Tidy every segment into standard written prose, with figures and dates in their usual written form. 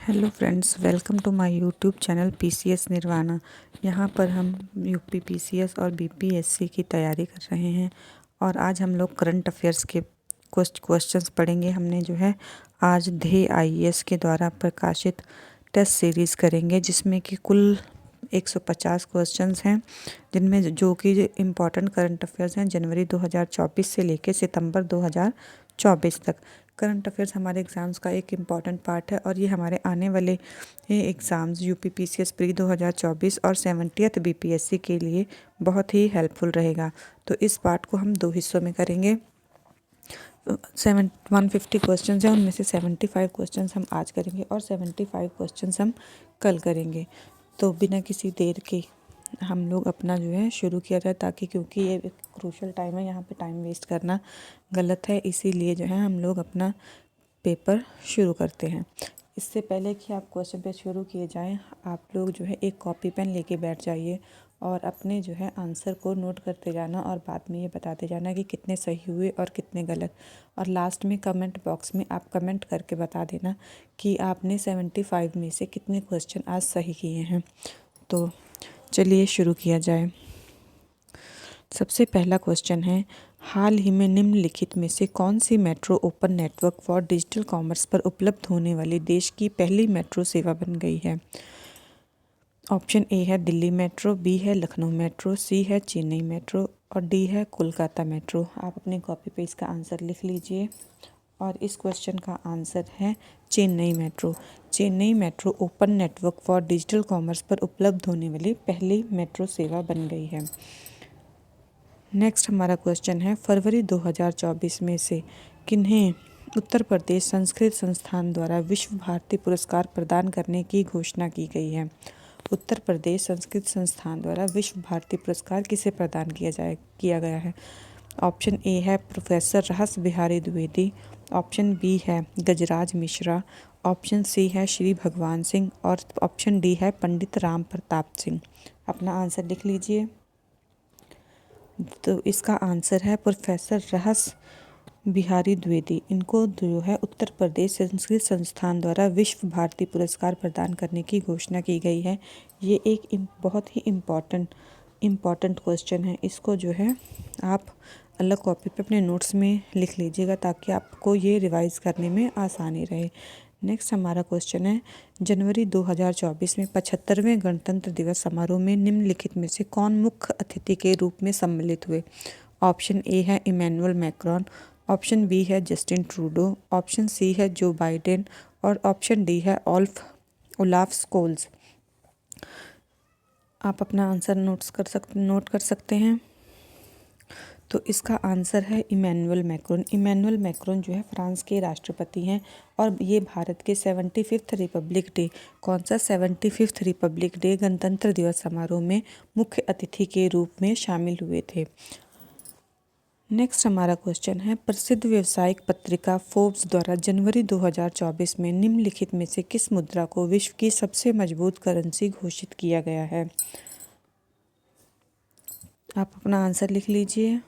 Hello friends, welcome to my YouTube channel PCS Nirvana. यहाँ पर हम यूपी पीसीएस और बीपीएससी की तैयारी कर रहे हैं और आज हम लोग करंट अफेयर्स के कुछ क्वेश्चंस पढ़ेंगे। हमने जो है आज ध्येय आईएएस के द्वारा प्रकाशित टेस्ट सीरीज़ करेंगे, जिसमें कि कुल 150 क्वेश्चंस हैं, जिनमें जो कि इम्पॉर्टेंट करंट अफेयर्स हैं जनवरी 2024 से लेकर सितंबर 2024 तक। करंट अफेयर्स हमारे एग्ज़ाम्स का एक इम्पॉर्टेंट पार्ट है और ये हमारे आने वाले एग्ज़ाम्स यूपी पीसीएस प्री 2024 और 70th बीपीएससी के लिए बहुत ही हेल्पफुल रहेगा। तो इस पार्ट को हम 2 हिस्सों में करेंगे। 150 क्वेश्चंस हैं, उनमें से 75 क्वेश्चंस हम आज करेंगे और 75 क्वेश्चंस हम कल करेंगे। तो बिना किसी देर के हम लोग अपना जो है शुरू किया जाए, ताकि क्योंकि ये एक क्रूशल टाइम है, यहाँ पे टाइम वेस्ट करना गलत है। इसीलिए जो है हम लोग अपना पेपर शुरू करते हैं। इससे पहले कि आप क्वेश्चन पे शुरू किए जाएं, आप लोग जो है एक कॉपी पेन लेके बैठ जाइए और अपने जो है आंसर को नोट करते जाना और बाद में ये बताते जाना कि कितने सही हुए और कितने गलत। और लास्ट में कमेंट बॉक्स में आप कमेंट करके बता देना कि आपने 75 में से कितने क्वेश्चन आज सही किए हैं। तो चलिए शुरू किया जाए। सबसे पहला क्वेश्चन है, हाल ही में निम्नलिखित में से कौन सी metro open network for digital commerce पर उपलब्ध होने वाली देश की पहली मेट्रो सेवा बन गई है? ऑप्शन ए है दिल्ली मेट्रो, बी है लखनऊ मेट्रो, सी है चेन्नई मेट्रो और डी है कोलकाता मेट्रो। आप अपने कॉपी पे इसका आंसर लिख लीजिए और इस क्वेश्चन का आंसर है Chennai metro. Chennai metro open network for digital commerce पर उपलब्ध होने वाली पहली मेट्रो सेवा बन गई है। नेक्स्ट हमारा क्वेश्चन है, फरवरी 2024 में से किन्हें उत्तर प्रदेश संस्कृत संस्थान द्वारा विश्व भारती पुरस्कार प्रदान करने की घोषणा की गई है? उत्तर प्रदेश संस्कृत संस्थान द्वारा विश्व भारती पुरस्कार किसे प्रदान किया गया है? ऑप्शन ए है प्रोफेसर रहस बिहारी द्विवेदी, ऑप्शन बी है गजराज मिश्रा, ऑप्शन सी है श्री भगवान सिंह और ऑप्शन डी है पंडित राम प्रताप सिंह। अपना आंसर लिख लीजिए। तो इसका आंसर है प्रोफेसर रहस बिहारी द्विवेदी। इनको जो है उत्तर प्रदेश संस्कृत संस्थान द्वारा विश्व भारती पुरस्कार प्रदान करने की घोषणा की गई है। ये एक बहुत ही इम्पॉर्टेंट क्वेश्चन है। इसको जो है आप अलग कॉपी पे अपने नोट्स में लिख लीजिएगा, ताकि आपको ये रिवाइज करने में आसानी रहे। नेक्स्ट हमारा क्वेश्चन है, जनवरी 2024 में 75वें गणतंत्र दिवस समारोह में निम्नलिखित में से कौन मुख्य अतिथि के रूप में सम्मिलित हुए? ऑप्शन ए है इमैनुअल मैक्रोन, ऑप्शन बी है जस्टिन ट्रूडो, ऑप्शन सी है जो बाइडेन और ऑप्शन डी है ओलाफ स्कोल्स। आप अपना आंसर नोट कर सकते हैं। तो इसका आंसर है इमैनुअल मैक्रोन। इमैनुअल मैक्रोन जो है फ्रांस के राष्ट्रपति हैं और ये भारत के 75th रिपब्लिक डे, कौन सा 75th रिपब्लिक डे गणतंत्र दिवस समारोह में मुख्य अतिथि के रूप में शामिल हुए थे। नेक्स्ट हमारा क्वेश्चन है, प्रसिद्ध व्यावसायिक पत्रिका फोर्ब्स द्वारा जनवरी 2024 में निम्नलिखित में से किस मुद्रा को विश्व की सबसे मजबूत करेंसी घोषित किया गया है? आप अपना आंसर लिख लीजिए।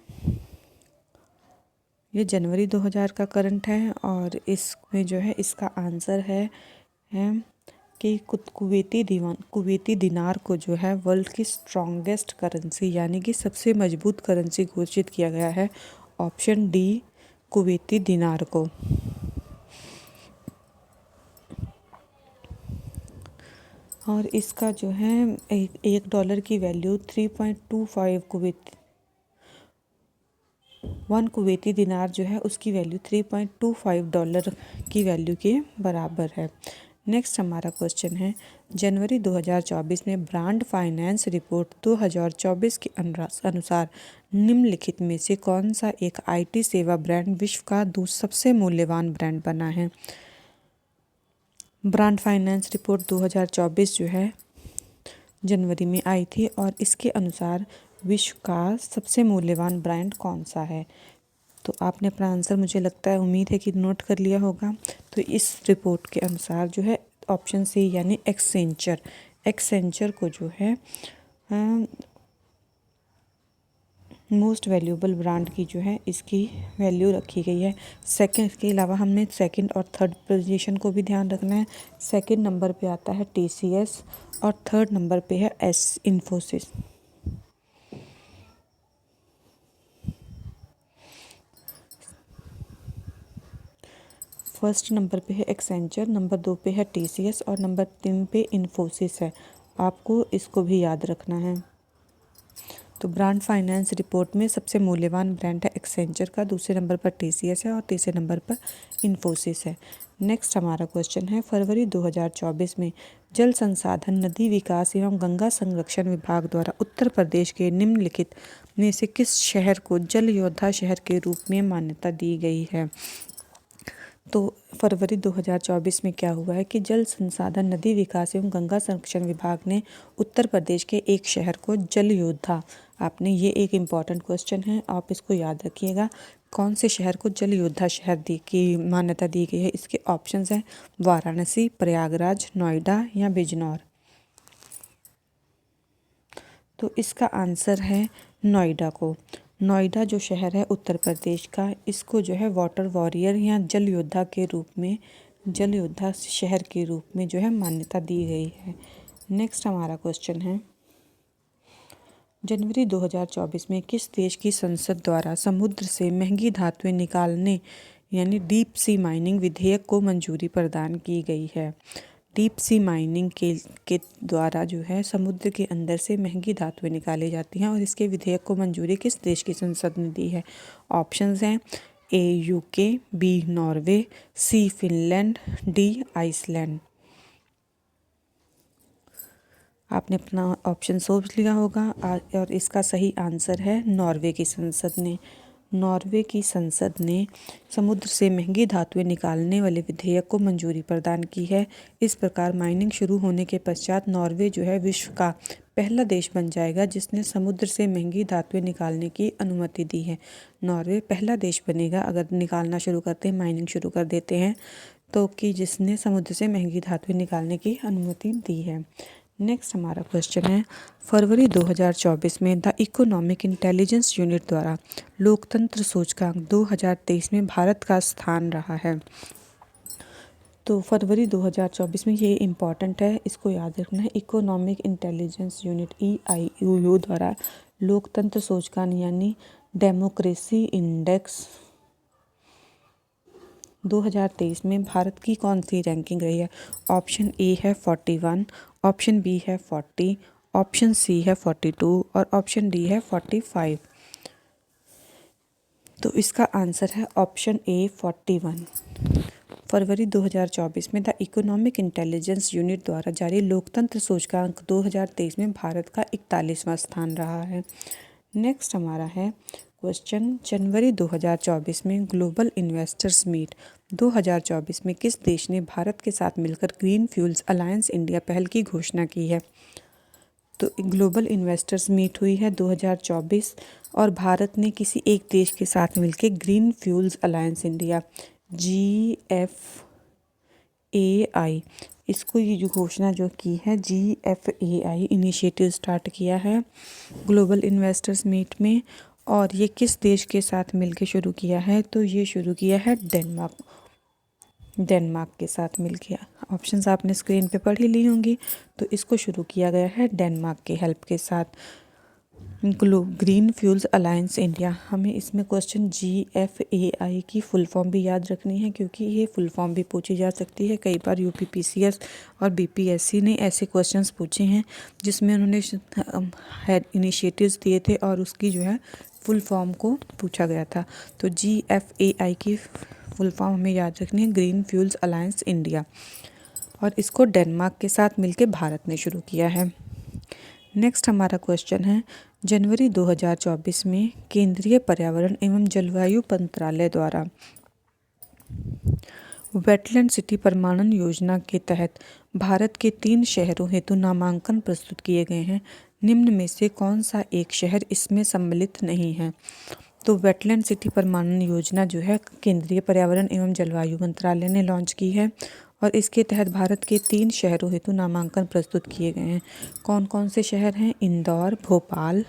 ये जनवरी 2000 का करंट है और इसमें जो है इसका आंसर है कि कुवैती दिनार को जो है वर्ल्ड की स्ट्रॉन्गेस्ट करेंसी यानी कि सबसे मजबूत करेंसी घोषित किया गया है। ऑप्शन डी कुवैती दिनार को। और इसका जो है एक डॉलर की वैल्यू 3.25 1 कुवैती दिनार जो है उसकी वैल्यू 3.25 डॉलर की वैल्यू के बराबर है। नेक्स्ट हमारा क्वेश्चन है, जनवरी 2024 में ब्रांड फाइनेंस रिपोर्ट 2024 के अनुसार निम्नलिखित में से कौन सा एक आईटी सेवा ब्रांड विश्व का सबसे मूल्यवान ब्रांड बना है? ब्रांड फाइनेंस रिपोर्ट 2024 जो है जनवरी में आई थी और इसके अनुसार विश्व का सबसे मूल्यवान ब्रांड कौन सा है? तो आपने अपना आंसर, मुझे लगता है, उम्मीद है कि नोट कर लिया होगा। तो इस रिपोर्ट के अनुसार जो है ऑप्शन सी यानी एक्सेंचर को जो है मोस्ट वैल्यूएबल ब्रांड की जो है इसकी वैल्यू रखी गई है। सेकंड, इसके अलावा हमने सेकंड और थर्ड पोजीशन को भी ध्यान रखना है। सेकंड नंबर पे आता है टीसीएस और थर्ड नंबर पे है एस इन्फोसिस। फर्स्ट नंबर पे है एक्सेंचर, नंबर 2 पे है टीसीएस और नंबर 3 पे इन्फोसिस है। आपको इसको भी याद रखना है। तो ब्रांड फाइनेंस रिपोर्ट में सबसे मूल्यवान ब्रांड है एक्सेंचर का, दूसरे नंबर पर टीसीएस है और तीसरे नंबर पर इन्फोसिस है। नेक्स्ट हमारा क्वेश्चन है, फरवरी 2024 में जल संसाधन, नदी विकास एवं गंगा संरक्षण विभाग द्वारा उत्तर प्रदेश के निम्नलिखित में से किस शहर को जल योद्धा शहर के रूप में मान्यता दी गई है? तो फरवरी 2024 में क्या हुआ है कि जल संसाधन, नदी विकास एवं गंगा संरक्षण विभाग ने उत्तर प्रदेश के एक शहर को जल योद्धा, आपने ये एक इम्पॉर्टेंट क्वेश्चन है, आप इसको याद रखिएगा, कौन से शहर को जल योद्धा शहर की मान्यता दी गई है? इसके ऑप्शंस हैं वाराणसी, प्रयागराज, नोएडा या बिजनौर। तो इसका आंसर है नोएडा को। नोएडा जो शहर है उत्तर प्रदेश का, इसको जो है वाटर वॉरियर या जल योद्धा के रूप में, जल योद्धा शहर के रूप में जो है मान्यता दी गई है। नेक्स्ट हमारा क्वेश्चन है, जनवरी 2024 में किस देश की संसद द्वारा समुद्र से महंगी धातुएं निकालने यानी डीप सी माइनिंग विधेयक को मंजूरी प्रदान की गई है? डीप सी माइनिंग के द्वारा जो है समुद्र के अंदर से महंगी धातुएं निकाली जाती हैं और इसके विधेयक को मंजूरी किस देश की संसद ने दी है? ऑप्शंस हैं ए यूके, बी नॉर्वे, सी फिनलैंड, डी आइसलैंड। आपने अपना ऑप्शन सोच लिया होगा और इसका सही आंसर है नॉर्वे की संसद ने। नॉर्वे की संसद ने समुद्र से महंगी धातुएं निकालने वाले विधेयक को मंजूरी प्रदान की है। इस प्रकार माइनिंग शुरू होने के पश्चात नॉर्वे जो है विश्व का पहला देश बन जाएगा जिसने समुद्र से महंगी धातुएं निकालने की अनुमति दी है। नॉर्वे पहला देश बनेगा अगर निकालना शुरू करते हैं, माइनिंग शुरू कर देते हैं तो, कि जिसने समुद्र से महंगी धातुएं निकालने की अनुमति दी है। नेक्स्ट हमारा क्वेश्चन है, फरवरी 2024 में द इकोनॉमिक इंटेलिजेंस यूनिट द्वारा लोकतंत्र सूचकांक 2023 में भारत का स्थान रहा है। तो फरवरी 2024 में ये इम्पॉर्टेंट है, इसको याद रखना है। इकोनॉमिक इंटेलिजेंस यूनिट EIUU द्वारा लोकतंत्र सूचकांक यानी डेमोक्रेसी इंडेक्स 2023 में भारत की कौन सी रैंकिंग रही है? ऑप्शन ए है 41, ऑप्शन बी है 40, ऑप्शन सी है 42 और ऑप्शन डी है 45। तो इसका आंसर है ऑप्शन ए 41। फरवरी 2024 में द इकोनॉमिक इंटेलिजेंस यूनिट द्वारा जारी लोकतंत्र सूचकांक 2023 में भारत का 41वां स्थान रहा है। नेक्स्ट हमारा है क्वेश्चन, जनवरी 2024 में ग्लोबल इन्वेस्टर्स मीट 2024 में किस देश ने भारत के साथ मिलकर ग्रीन फ्यूल्स अलायंस इंडिया पहल की घोषणा की है? तो ग्लोबल इन्वेस्टर्स मीट हुई है 2024 और भारत ने किसी एक देश के साथ मिलकर green fuels alliance India GFAI, इसको ये जो घोषणा जो की है GFAI इनिशिएटिव स्टार्ट किया है ग्लोबल इन्वेस्टर्स मीट में। और ये किस देश के साथ मिलके शुरू किया है? तो ये शुरू किया है डेनमार्क के साथ मिलके। ऑप्शंस आपने स्क्रीन पे पढ़ ही ली होंगी। तो इसको शुरू किया गया है डेनमार्क के हेल्प के साथ, ग्रीन फ्यूल्स अलायंस इंडिया। हमें इसमें क्वेश्चन GFAI की फुल फॉर्म भी याद रखनी है क्योंकि ये फुल फॉर्म भी पूछी जा सकती है। कई बार UPPCS और BPSC ने ऐसे क्वेश्चंस पूछे हैं जिसमें उन्होंने इनिशिएटिव्स दिए थे और उसकी जो है फुल फॉर्म को पूछा गया था। तो GFAI की फुल फॉर्म हमें याद रखनी है ग्रीन फ्यूल्स अलायंस इंडिया, और इसको डेनमार्क के साथ मिलकर भारत ने शुरू किया है। नेक्स्ट हमारा क्वेश्चन है, जनवरी 2024 में केंद्रीय पर्यावरण एवं जलवायु मंत्रालय द्वारा वेटलैंड सिटी प्रमाणन योजना के तहत भारत के 3 शहरों हेतु नामांकन प्रस्तुत किए गए हैं। निम्न में से कौन सा एक शहर इसमें सम्मिलित नहीं है? तो वेटलैंड सिटी प्रमाणन योजना जो है केंद्रीय पर्यावरण एवं जलवायु मंत्रालय ने लॉन्च की है और इसके तहत भारत के 3 शहरों हेतु नामांकन प्रस्तुत किए गए हैं। कौन कौन से शहर हैं? इंदौर, भोपाल,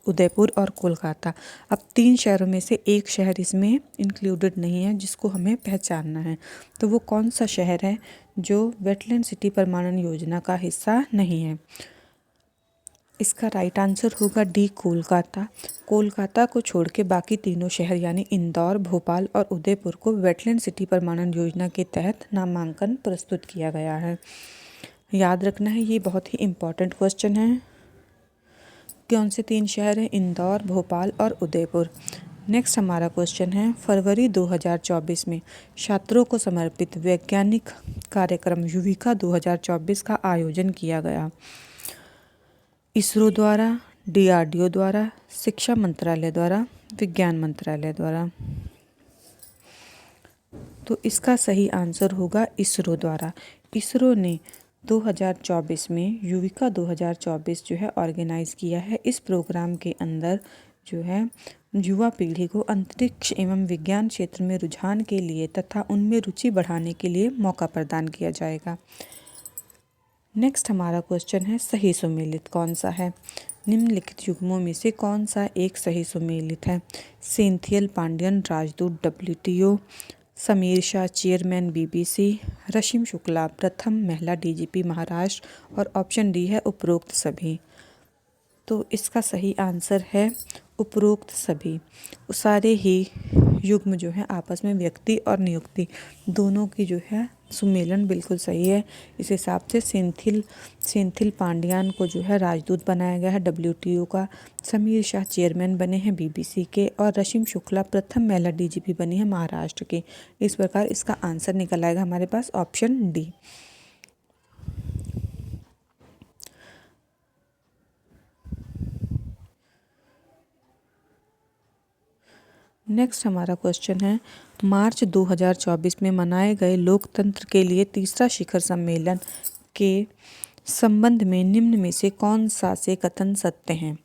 उदयपुर और कोलकाता। अब 3 शहरों में से एक शहर इसमें इंक्लूडेड नहीं है, जिसको हमें पहचानना है। तो वो कौन सा शहर है जो वेटलैंड सिटी प्रमाणन योजना का हिस्सा नहीं है? इसका राइट आंसर होगा डी, कोलकाता। कोलकाता को छोड़ के बाकी तीनों शहर यानी इंदौर, भोपाल और उदयपुर को वेटलैंड सिटी प्रमाणन योजना के तहत नामांकन प्रस्तुत किया गया है। याद रखना है, ये बहुत ही इम्पॉर्टेंट क्वेश्चन है। कौन से 3 शहर हैं? इंदौर, भोपाल और उदयपुर। नेक्स्ट हमारा क्वेश्चन है, फरवरी 2024 में छात्रों को समर्पित वैज्ञानिक कार्यक्रम युविका 2024 का आयोजन किया गया। इसरो द्वारा, DRDO द्वारा, शिक्षा मंत्रालय द्वारा, विज्ञान मंत्रालय द्वारा। तो इसका सही आंसर होगा इसरो द्वारा। इसरो ने 2024 में युविका 2024 जो है ऑर्गेनाइज किया है। इस प्रोग्राम के अंदर जो है युवा पीढ़ी को अंतरिक्ष एवं विज्ञान क्षेत्र में रुझान के लिए तथा उनमें रुचि बढ़ाने के लिए मौका प्रदान किया जाएगा। नेक्स्ट हमारा क्वेश्चन है, सही सुमेलित कौन सा है? निम्नलिखित युग्मों में से कौन सा एक सही सुमेलित है? सेंथियल पांडियन, राजदूत WTO, Sameer Shah, chairman BBC, रश्मि शुक्ला, प्रथम महिला DGP महाराष्ट्र और ऑप्शन डी है उपरोक्त सभी। तो इसका सही आंसर है उपरोक्त सभी। सारे ही युग्म जो है आपस में व्यक्ति और नियुक्ति दोनों की जो है सुमेलन बिल्कुल सही है। इस हिसाब से सेंथिल पांडियान को जो है राजदूत बनाया गया है WTO का, समीर शाह चेयरमैन बने हैं BBC के और रश्मि शुक्ला प्रथम महिला DGP बनी है महाराष्ट्र की। इस प्रकार इसका आंसर निकल आएगा हमारे पास ऑप्शन डी। नेक्स्ट हमारा क्वेश्चन है, मार्च 2024 में मनाए गए लोकतंत्र के लिए तीसरा शिखर सम्मेलन के संबंध में निम्न में से कौन सा से कथन सत्य हैं?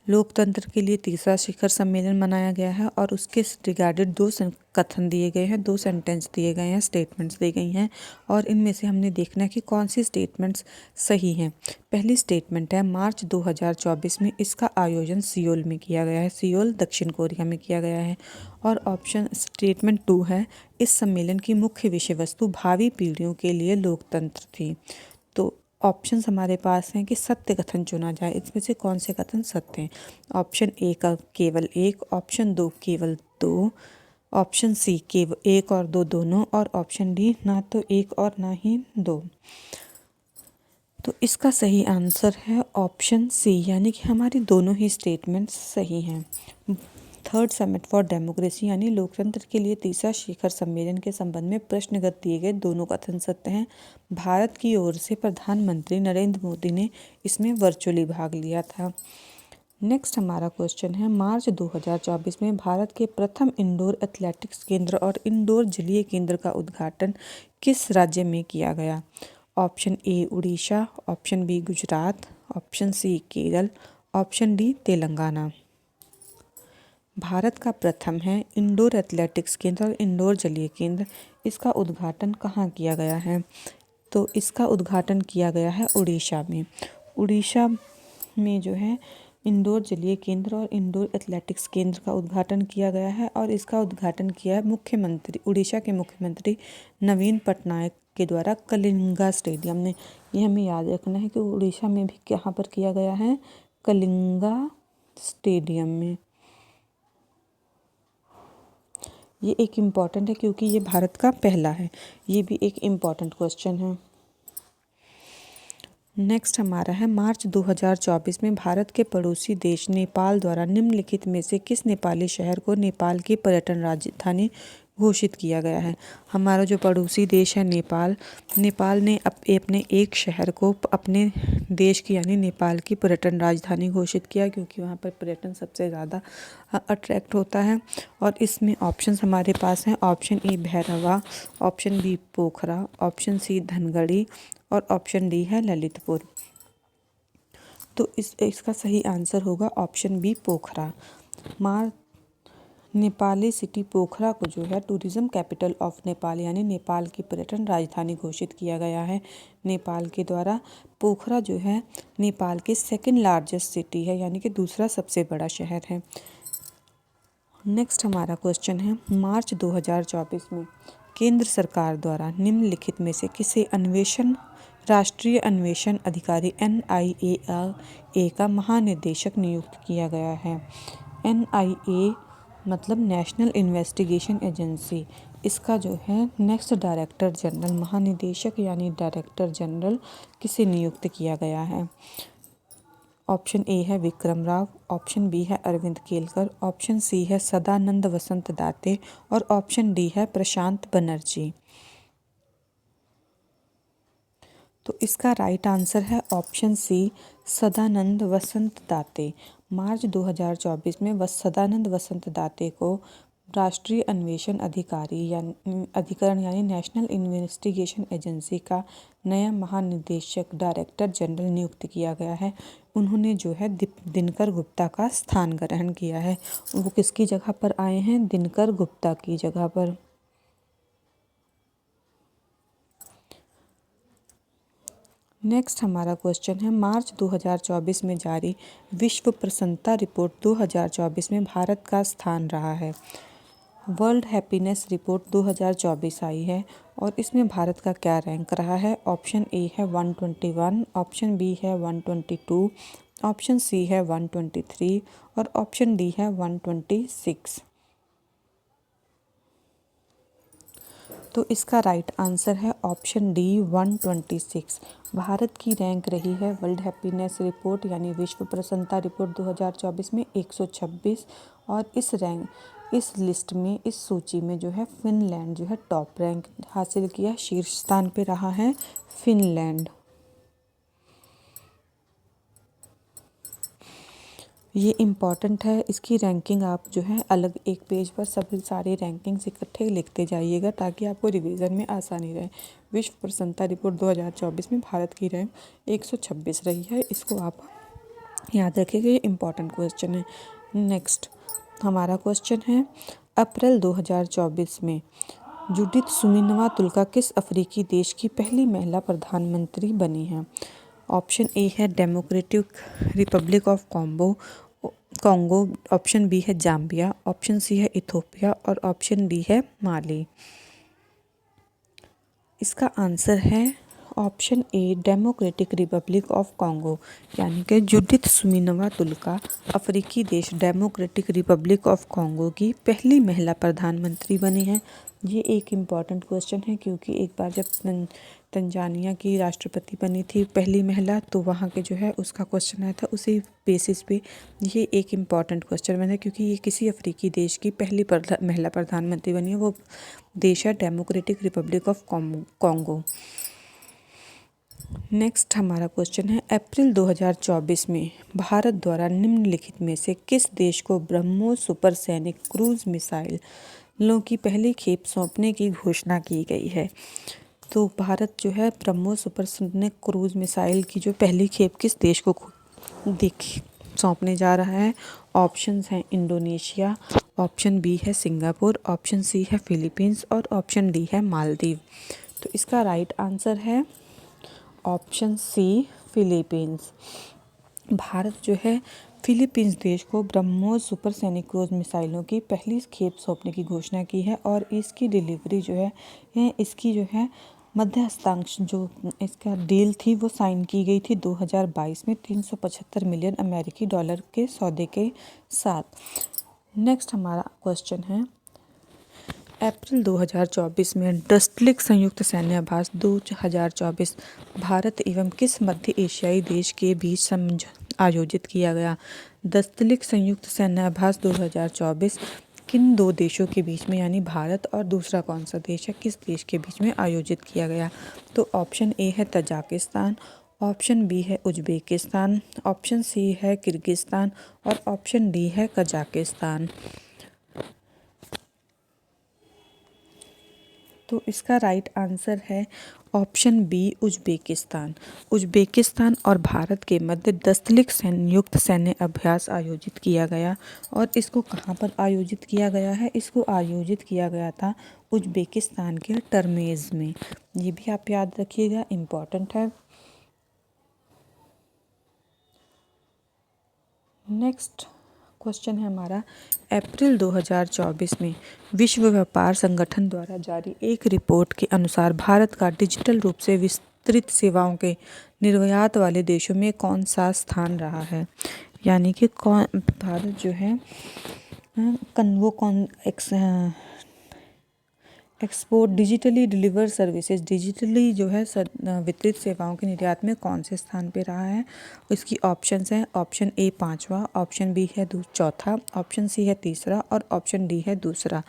लोकतंत्र के लिए तीसरा शिखर सम्मेलन मनाया गया है और उसके रिगार्डेड 2 कथन दिए गए हैं, 2 सेंटेंस दिए गए हैं, स्टेटमेंट्स दी गई हैं और इनमें से हमने देखना है कि कौन सी स्टेटमेंट्स सही हैं। पहली स्टेटमेंट है, मार्च 2024 में इसका आयोजन सियोल में किया गया है। सियोल दक्षिण कोरिया में किया गया है। और ऑप्शन स्टेटमेंट 2 है, इस सम्मेलन की मुख्य विषय वस्तु भावी पीढ़ियों के लिए लोकतंत्र थी। तो ऑप्शंस हमारे पास हैं कि सत्य कथन चुना जाए। इसमें से कौन से कथन सत्य हैं? ऑप्शन ए का केवल 1, ऑप्शन 2 केवल 2, ऑप्शन सी केवल 1 और 2 दोनों और ऑप्शन डी ना तो 1 और ना ही 2। तो इसका सही आंसर है ऑप्शन सी, यानी कि हमारी दोनों ही स्टेटमेंट्स सही हैं। थर्ड समिट फॉर डेमोक्रेसी यानी लोकतंत्र के लिए तीसरा शिखर सम्मेलन के संबंध में प्रश्नगत दिए गए दोनों कथन सत्य हैं। भारत की ओर से प्रधानमंत्री नरेंद्र मोदी ने इसमें वर्चुअली भाग लिया था। नेक्स्ट हमारा क्वेश्चन है, मार्च 2024 में भारत के प्रथम इंडोर एथलेटिक्स केंद्र और इंडोर जलीय केंद्र का उद्घाटन किस राज्य में किया गया? Option A Orissa, option B Gujarat, option C Kerala, option D Telangana. Bharat का प्रथम है इंडोर एथलेटिक्स केंद्र और इंडोर जलीय केंद्र, इसका उद्घाटन कहाँ किया गया है? तो इसका उद्घाटन किया गया है उड़ीसा में। उड़ीसा में जो है इंडोर जलीय केंद्र और इंडोर एथलेटिक्स केंद्र का उद्घाटन किया गया है और इसका उद्घाटन किया है मुख्यमंत्री, उड़ीसा के मुख्यमंत्री नवीन पटनायक के द्वारा कलिंगा स्टेडियम में। ये हमें याद रखना है कि उड़ीसा में भी कहाँ पर किया गया है? कलिंगा स्टेडियम में। ये एक इम्पॉर्टेंट है क्योंकि ये भारत का पहला है। ये भी एक इम्पॉर्टेंट क्वेश्चन है। नेक्स्ट हमारा है, मार्च 2024 में भारत के पड़ोसी देश नेपाल द्वारा निम्नलिखित में से किस नेपाली शहर को नेपाल की पर्यटन राजधानी घोषित किया गया है? हमारा जो पड़ोसी देश है नेपाल ने अपने एक शहर को अपने देश की यानी नेपाल की पर्यटन राजधानी घोषित किया क्योंकि वहाँ पर पर्यटन सबसे ज़्यादा अट्रैक्ट होता है। और इसमें ऑप्शंस हमारे पास हैं, option A Bhairahawa, option B Pokhara, option C Dhangadhi और ऑप्शन डी है ललितपुर। तो इसका सही आंसर होगा ऑप्शन बी पोखरा। नेपाली सिटी पोखरा को जो है टूरिज्म कैपिटल ऑफ नेपाल यानी नेपाल की पर्यटन राजधानी घोषित किया गया है। नेपाल के द्वारा पोखरा जो है नेपाल की सेकंड लार्जेस्ट सिटी है यानी कि दूसरा सबसे बड़ा शहर है। नेक्स्ट हमारा क्वेश्चन है, मार्च 2024 में केंद्र सरकार द्वारा निम्नलिखित में से किसे राष्ट्रीय अन्वेषण अधिकारी NIA का महानिदेशक नियुक्त किया गया है। NIA मतलब नेशनल इन्वेस्टिगेशन एजेंसी, इसका जो है नेक्स्ट डायरेक्टर जनरल, महानिदेशक यानी डायरेक्टर जनरल किसे नियुक्त किया गया है। ऑप्शन ए है विक्रम राव, ऑप्शन बी है अरविंद केलकर, ऑप्शन सी है सदानंद वसंत दाते और ऑप्शन डी है प्रशांत बनर्जी। तो इसका राइट आंसर है ऑप्शन सी सदानंद वसंत दाते। मार्च 2024 में सदानंद वसंत दाते को राष्ट्रीय अन्वेषण अधिकरण यानी नेशनल इन्वेस्टिगेशन एजेंसी का नया महानिदेशक डायरेक्टर जनरल नियुक्त किया गया है। उन्होंने जो है दिनकर गुप्ता का स्थान ग्रहण किया है। वो किसकी जगह पर आए हैं? दिनकर गुप्ता की जगह पर। नेक्स्ट हमारा क्वेश्चन है, मार्च 2024 में जारी विश्व प्रसन्नता रिपोर्ट 2024 में भारत का स्थान रहा है। वर्ल्ड हैप्पीनेस रिपोर्ट 2024 आई है और इसमें भारत का क्या रैंक रहा है। ऑप्शन ए है 121, ऑप्शन बी है 122, ऑप्शन सी है 123 और ऑप्शन डी है 126। तो इसका राइट आंसर है ऑप्शन डी 126। भारत की रैंक रही है वर्ल्ड हैप्पीनेस रिपोर्ट यानी विश्व प्रसन्नता रिपोर्ट 2024 में 126 और इस लिस्ट में, इस सूची में जो है फिनलैंड जो है टॉप रैंक हासिल किया, शीर्ष स्थान पे रहा है फिनलैंड। ये इम्पॉर्टेंट है, इसकी रैंकिंग आप जो है अलग एक पेज पर सभी सारे रैंकिंग्स इकट्ठे लिखते जाइएगा ताकि आपको रिवीजन में आसानी रहे। विश्व प्रसन्नता रिपोर्ट 2024 में भारत की रैंक 126 रही है, इसको आप याद रखिएगा, ये इम्पॉर्टेंट क्वेश्चन है। नेक्स्ट हमारा क्वेश्चन है, अप्रैल 2024 में जुडिथ सुमिनवा तुलका किस अफ्रीकी देश की पहली महिला प्रधानमंत्री बनी है। ऑप्शन ए है democratic republic of Congo, option B है जाम्बिया, ऑप्शन सी है इथोपिया और ऑप्शन डी है माली। इसका आंसर है option a democratic republic of Congo यानी कि जुडिथ सुमिनवा तुलका अफ्रीकी देश डेमोक्रेटिक रिपब्लिक ऑफ कॉन्गो की पहली महिला प्रधानमंत्री बनी है। ये एक इम्पॉर्टेंट क्वेश्चन है क्योंकि एक बार जब तंजानिया की राष्ट्रपति बनी थी पहली महिला, तो वहाँ के जो है उसका क्वेश्चन आया था, उसी बेसिस पे ये एक इम्पॉर्टेंट क्वेश्चन बना क्योंकि ये किसी अफ्रीकी देश की पहली महिला प्रधानमंत्री बनी है। वो देश है democratic republic of Congo. Next हमारा क्वेश्चन है, अप्रैल 2024 में भारत द्वारा निम्नलिखित में से किस देश को ब्रह्मोस सुपरसैनिक क्रूज मिसाइलों की पहली खेप सौंपने की घोषणा की गई है। तो भारत जो है ब्रह्मोस सुपरसोनिक क्रूज मिसाइल की जो पहली खेप किस देश को सौंपने जा रहा है। ऑप्शंस हैं इंडोनेशिया, ऑप्शन बी है सिंगापुर, ऑप्शन सी है फिलीपींस और ऑप्शन डी है मालदीव। तो इसका राइट आंसर है ऑप्शन सी फिलीपींस। भारत जो है फिलीपींस देश को ब्रह्मोस सुपरसोनिक क्रूज मिसाइलों की पहली खेप सौंपने की घोषणा की है और इसकी डिलीवरी जो है इसकी जो है मध्यस्थांश जो इसका डील थी वो साइन की गई थी 2022 में 375 मिलियन अमेरिकी डॉलर के सौदे के साथ। नेक्स्ट हमारा क्वेश्चन है, अप्रैल 2024 में दस्तलिक संयुक्त सैन्याभ्यास 2024 भारत एवं किस मध्य एशियाई देश के बीच आयोजित किया गया। दस्तलिक संयुक्त सैन्याभ्यास 2024 किन दो देशों के बीच में यानी भारत और दूसरा कौन सा देश है, किस देश के बीच में आयोजित किया गया। तो ऑप्शन ए है तजाकिस्तान, ऑप्शन बी है उज्बेकिस्तान, ऑप्शन सी है किर्गिस्तान और ऑप्शन डी है कजाकिस्तान। तो इसका राइट आंसर है ऑप्शन बी उज्बेकिस्तान। उज्बेकिस्तान और भारत के मध्य दस्तलिक संयुक्त सैन्य अभ्यास आयोजित किया गया। और इसको कहाँ पर आयोजित किया गया है? इसको आयोजित किया गया था उज्बेकिस्तान के टर्मेज में। ये भी आप याद रखिएगा, इम्पॉर्टेंट है। नेक्स्ट क्वेश्चन है हमारा, अप्रैल 2024 में विश्व व्यापार संगठन द्वारा जारी एक रिपोर्ट के अनुसार भारत का डिजिटल रूप से विस्तृत सेवाओं के निर्यात वाले देशों में कौन सा स्थान रहा है? यानी कि कौन भारत जो है export digitally deliver services, digitally जो है वितरित सेवाओं के निर्यात में कौन से स्थान पे रहा है? इसकी ऑप्शंस हैं, ऑप्शन ए 5वां, ऑप्शन बी है चौथा, ऑप्शन सी है तीसरा और ऑप्शन डी है दूसरा।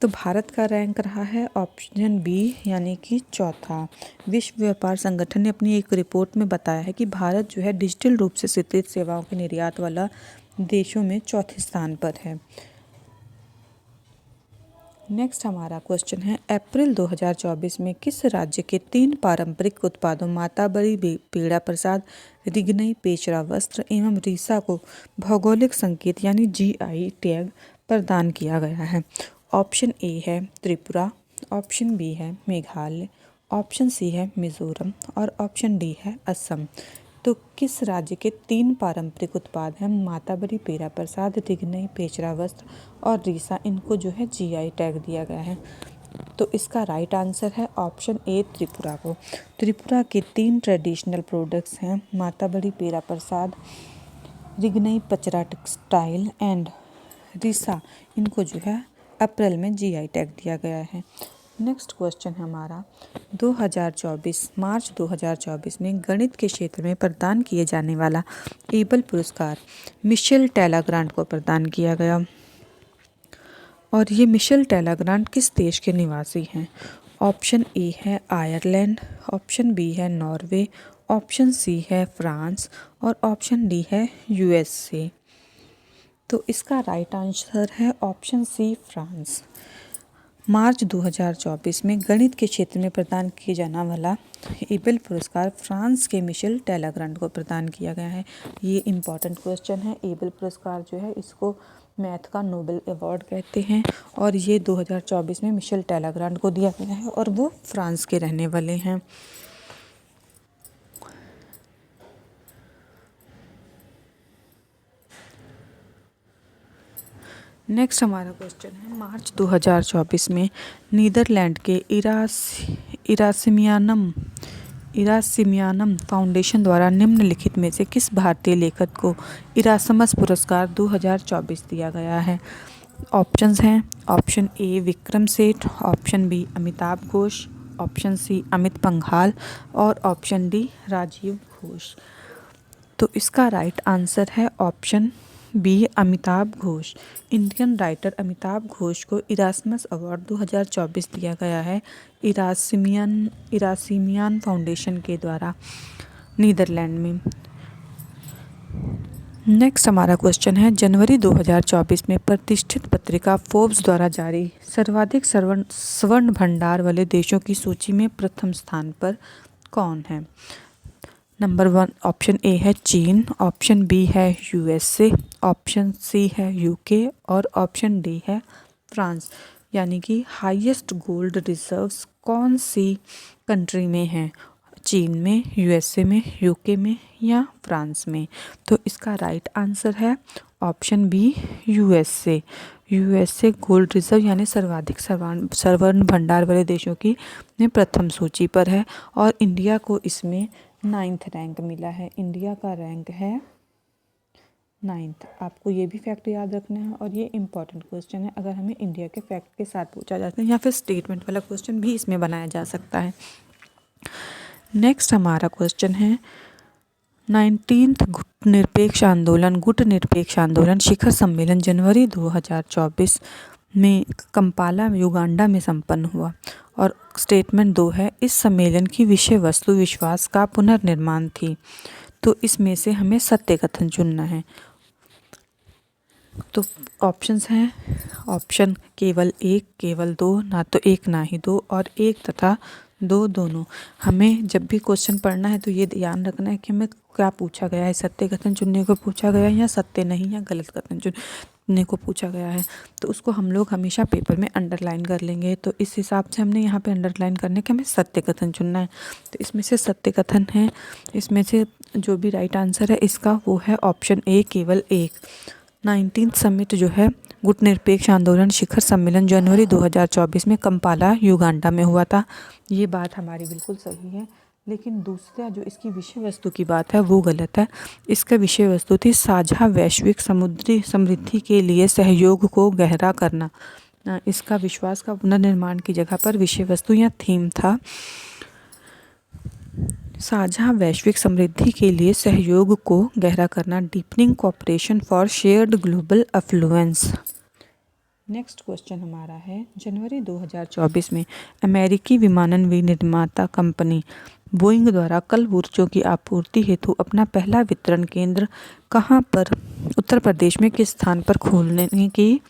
तो भारत का रैंक रहा है ऑप्शन बी यानी कि चौथा। विश्व व्यापार संगठन ने अपनी एक रिपोर्ट में बताया है कि भारत जो है डिजिटल रूप से वितरित सेवाओं के निर्यात वाला देशों में चौथे स्थान पर है। नेक्स्ट हमारा क्वेश्चन है, अप्रैल 2024 में किस राज्य के 3 पारंपरिक उत्पादों माताबरी, पेड़ा प्रसाद, रिगनई, पेचरा वस्त्र एवं रीसा को भौगोलिक संकेत यानी जीआई टैग प्रदान किया गया है? ऑप्शन ए है त्रिपुरा, ऑप्शन बी है मेघालय, ऑप्शन सी है मिजोरम और ऑप्शन डी है असम। तो किस राज्य के 3 पारंपरिक उत्पाद हैं माताबरी, पेड़ा प्रसाद, रिगनई, पेचरा वस्त्र और रीसा, इनको जो है जीआई टैग दिया गया है? तो इसका राइट आंसर है ऑप्शन ए त्रिपुरा को। त्रिपुरा के 3 ट्रेडिशनल प्रोडक्ट्स हैं माताबरी, पेड़ा प्रसाद, रिगनई, पचरा टेक्सटाइल एंड रीसा, इनको जो है अप्रैल में जीआई टैग दिया गया है। नेक्स्ट क्वेश्चन है हमारा, मार्च 2024 में गणित के क्षेत्र में प्रदान किए जाने वाला एबल पुरस्कार मिशेल टेलाग्रांट को प्रदान किया गया। और ये मिशेल टेलाग्रांट किस देश के निवासी हैं? ऑप्शन ए है आयरलैंड, ऑप्शन बी है नॉर्वे, ऑप्शन सी है फ्रांस और ऑप्शन डी है यूएसए। तो इसका राइट आंसर है ऑप्शन सी फ्रांस। मार्च 2024 में गणित के क्षेत्र में प्रदान किए जाने वाला एबल पुरस्कार फ्रांस के मिशेल टेलाग्रांट को प्रदान किया गया है। ये इम्पॉर्टेंट क्वेश्चन है। एबल पुरस्कार जो है इसको मैथ का नोबेल अवार्ड कहते हैं और ये 2024 में मिशेल टेलाग्रांट को दिया गया है और वो फ्रांस के रहने वाले हैं। नेक्स्ट हमारा क्वेश्चन है, मार्च 2024 में नीदरलैंड के इरासिमियानम फाउंडेशन द्वारा निम्नलिखित में से किस भारतीय लेखक को इरासमस पुरस्कार 2024 दिया गया है? ऑप्शंस हैं, option A Vikram Seth, option B Amitabh Ghosh, option C Amit Panghal और ऑप्शन डी राजीव घोष। तो इसका राइट आंसर है option B Amitabh Ghosh. Indian writer Amitabh Ghosh को इरासमस अवार्ड 2024 दिया गया है इरासिमियान फाउंडेशन के द्वारा नीदरलैंड में। नेक्स्ट हमारा क्वेश्चन है, जनवरी 2024 में प्रतिष्ठित पत्रिका फोर्ब्स द्वारा जारी सर्वाधिक स्वर्ण भंडार वाले देशों की सूची में प्रथम स्थान पर कौन है? नंबर 1 ऑप्शन ए है चीन, ऑप्शन बी है यूएसए, ऑप्शन सी है यूके और ऑप्शन डी है फ्रांस। यानी कि हाईएस्ट गोल्ड रिजर्व्स कौन सी कंट्री में हैं? चीन में, यूएसए में, यूके में या फ्रांस में? तो इसका राइट आंसर है option B USA. USA gold reserve यानी सर्वाधिक स्वर्ण भंडार वाले देशों की में प्रथम सूची पर है और इंडिया को इसमें 9th रैंक मिला है। इंडिया का रैंक है 9th। आपको ये भी फैक्ट याद रखना है और ये इम्पॉर्टेंट क्वेश्चन है। अगर हमें इंडिया के फैक्ट के साथ पूछा जाता है या फिर स्टेटमेंट वाला क्वेश्चन भी इसमें बनाया जा सकता है। नेक्स्ट हमारा क्वेश्चन है, 19th गुट निरपेक्ष आंदोलन शिखर सम्मेलन जनवरी 2024 में कंपाला युगांडा में संपन्न हुआ और स्टेटमेंट 2 है, इस सम्मेलन की विषय वस्तु विश्वास का पुनर्निर्माण थी। तो इसमें से हमें सत्य कथन चुनना है। तो ऑप्शंस हैं, ऑप्शन केवल एक, केवल दो, ना तो एक ना ही दो, और एक तथा दो दोनों। हमें जब भी क्वेश्चन पढ़ना है तो ये ध्यान रखना है कि हमें क्या पूछा गया है, सत्य कथन चुनने को पूछा गया है या सत्य नहीं या गलत कथन चुनने को पूछा गया है। तो उसको हम लोग हमेशा पेपर में अंडरलाइन कर लेंगे। तो इस हिसाब से हमने यहाँ पे अंडरलाइन करने के हमें सत्य कथन चुनना है। तो इसमें से सत्य कथन है, इसमें से जो भी राइट आंसर है इसका वो है ऑप्शन ए, केवल एक। 19th समिट जो है गुटनिरपेक्ष आंदोलन शिखर सम्मेलन जनवरी 2024 में कंपाला युगांडा में हुआ था। ये बात हमारी बिल्कुल सही है, लेकिन दूसरा जो इसकी विषय वस्तु की बात है वो गलत है। इसका विषय वस्तु थी साझा वैश्विक समुद्री समृद्धि के लिए सहयोग को गहरा करना। इसका विश्वास का पुनर्निर्माण की जगह पर विषय वस्तु या थीम था साझा वैश्विक समृद्धि के लिए सहयोग को गहरा करना, deepening cooperation for shared global affluence. Next question हमारा है, जनवरी 2024 में अमेरिकी विमानन विनिर्माता कंपनी बोइंग द्वारा कल पुर्जों की आपूर्ति हेतु अपना पहला वितरण केंद्र कहाँ पर उत्तर प्रदेश में किस स्थान पर खोलने की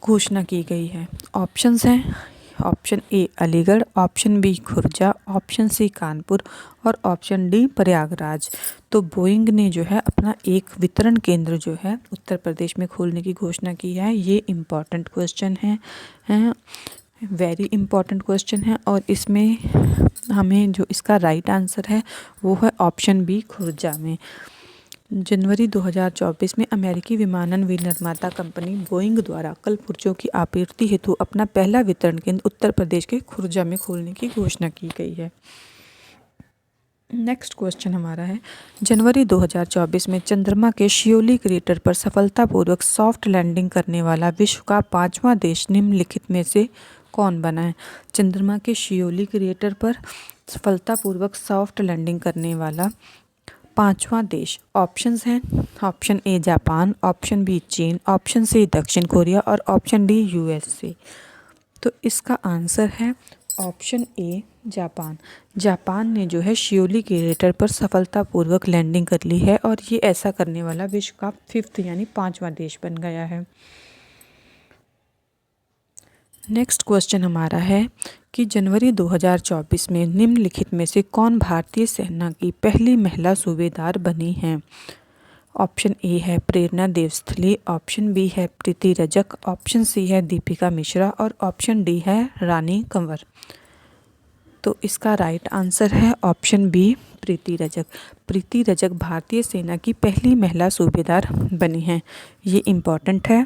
घोषणा की गई है। ऑप्शंस हैं, option A Aligarh, option B Khurja, option C Kanpur और ऑप्शन डी प्रयागराज। तो बोइंग ने जो है अपना एक वितरण केंद्र जो है उत्तर प्रदेश में खोलने की घोषणा की है। ये इम्पॉर्टेंट क्वेश्चन है, वेरी इम्पॉर्टेंट क्वेश्चन है, और इसमें हमें जो इसका राइट आंसर है वो है ऑप्शन बी खुर्जा में। जनवरी 2024 में अमेरिकी विमानन विनिर्माता कंपनी बोइंग द्वारा कल पुर्जों की आपूर्ति हेतु अपना पहला वितरण केंद्र उत्तर प्रदेश के खुर्जा में खोलने की घोषणा की गई है। नेक्स्ट क्वेश्चन हमारा है, जनवरी 2024 में चंद्रमा के शियोली क्रेटर पर सफलतापूर्वक सॉफ्ट लैंडिंग करने वाला विश्व का 5वां देश निम्नलिखित में से कौन बना है। चंद्रमा के शियोली क्रेटर पर सफलतापूर्वक सॉफ्ट लैंडिंग करने वाला 5वां देश। ऑप्शंस हैं, option A Japan, option B चीन, ऑप्शन सी दक्षिण कोरिया और ऑप्शन डी यूएसए। तो इसका आंसर है ऑप्शन ए जापान। जापान ने जो है शियोली क्रेटर पर सफलतापूर्वक लैंडिंग कर ली है और ये ऐसा करने वाला विश्व का 5th यानी 5वां देश बन गया है। नेक्स्ट क्वेश्चन हमारा है कि जनवरी 2024 में निम्नलिखित में से कौन भारतीय सेना की पहली महिला सूबेदार बनी हैं। ऑप्शन ए है प्रेरणा देवस्थली, ऑप्शन बी है प्रीति रजक, ऑप्शन सी है दीपिका मिश्रा और ऑप्शन डी है रानी कंवर। तो इसका राइट आंसर है ऑप्शन बी प्रीति रजक। प्रीति रजक भारतीय सेना की पहली महिला सूबेदार बनी हैं। ये इम्पॉर्टेंट है,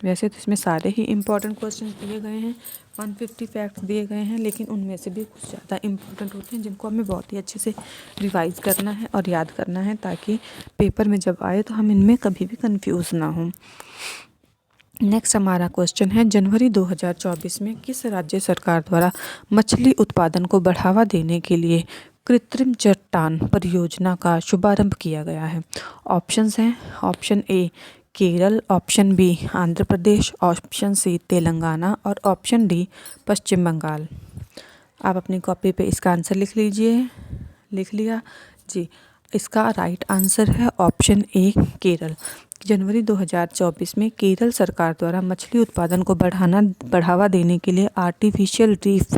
वैसे तो इसमें सारे ही इम्पॉर्टेंट क्वेश्चन दिए गए हैं, 150 फैक्ट्स दिए गए हैं, लेकिन उनमें से भी कुछ ज़्यादा इम्पॉर्टेंट होते हैं जिनको हमें बहुत ही अच्छे से रिवाइज़ करना है और याद करना है, ताकि पेपर में जब आए तो हम इनमें कभी भी कंफ्यूज ना हों। नेक्स्ट हमारा क्वेश्चन है, जनवरी 2024 में किस राज्य सरकार द्वारा मछली उत्पादन को बढ़ावा देने के लिए कृत्रिम चट्टान परियोजना का शुभारंभ किया गया है। ऑप्शंस हैं, option A Kerala, option B Andhra Pradesh, option C Telangana और ऑप्शन डी पश्चिम बंगाल। आप अपनी कॉपी पे इसका आंसर लिख लीजिए। लिख लिया जी। इसका राइट आंसर है ऑप्शन ए केरल। जनवरी 2024 में केरल सरकार द्वारा मछली उत्पादन को बढ़ावा देने के लिए आर्टिफिशियल रीफ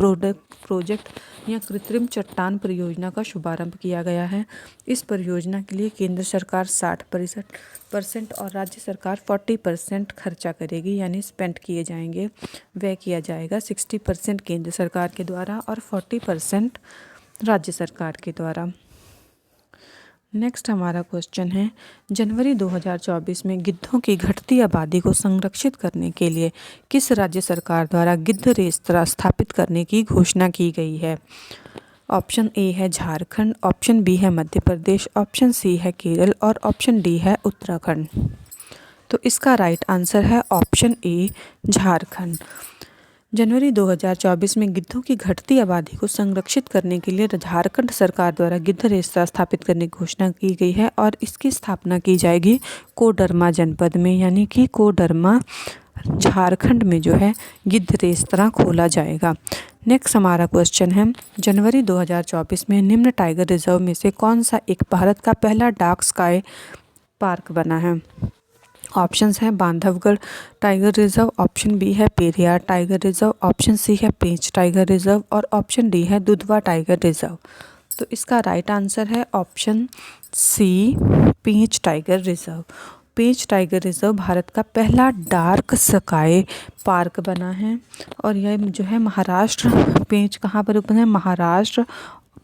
प्रोजेक्ट या कृत्रिम चट्टान परियोजना का शुभारंभ किया गया है। इस परियोजना के लिए केंद्र सरकार 60% और राज्य सरकार 40% खर्चा करेगी, यानी स्पेंड किए जाएंगे, व्यय किया जाएगा 60% केंद्र सरकार के द्वारा और 40% राज्य सरकार के द्वारा। नेक्स्ट हमारा क्वेश्चन है, जनवरी 2024 में गिद्धों की घटती आबादी को संरक्षित करने के लिए किस राज्य सरकार द्वारा गिद्ध रेस्तरां स्थापित करने की घोषणा की गई है। ऑप्शन ए है झारखंड, ऑप्शन बी है मध्य प्रदेश, ऑप्शन सी है केरल और ऑप्शन डी है उत्तराखंड। तो इसका राइट आंसर है ऑप्शन ए झारखंड। जनवरी 2024 में गिद्धों की घटती आबादी को संरक्षित करने के लिए झारखंड सरकार द्वारा गिद्ध रेस्तरां स्थापित करने की घोषणा की गई है और इसकी स्थापना की जाएगी कोडरमा जनपद में, यानी कि कोडरमा झारखंड में जो है गिद्ध रेस्तरां खोला जाएगा। नेक्स्ट हमारा क्वेश्चन है, जनवरी 2024 में निम्न टाइगर रिजर्व में से कौन सा एक भारत का पहला डार्क स्काई पार्क बना है? ऑप्शंस हैं Bandhavgarh Tiger Reserve, option B है Periyar Tiger Reserve, option C है पेंच टाइगर रिजर्व और ऑप्शन डी है दुधवा टाइगर रिजर्व। तो इसका राइट आंसर है option C, Pench Tiger Reserve. Pench Tiger Reserve Bharat का पहला डार्क स्काई पार्क बना है और यह जो है महाराष्ट्र, पेंच कहाँ पर उपस्थित है? महाराष्ट्र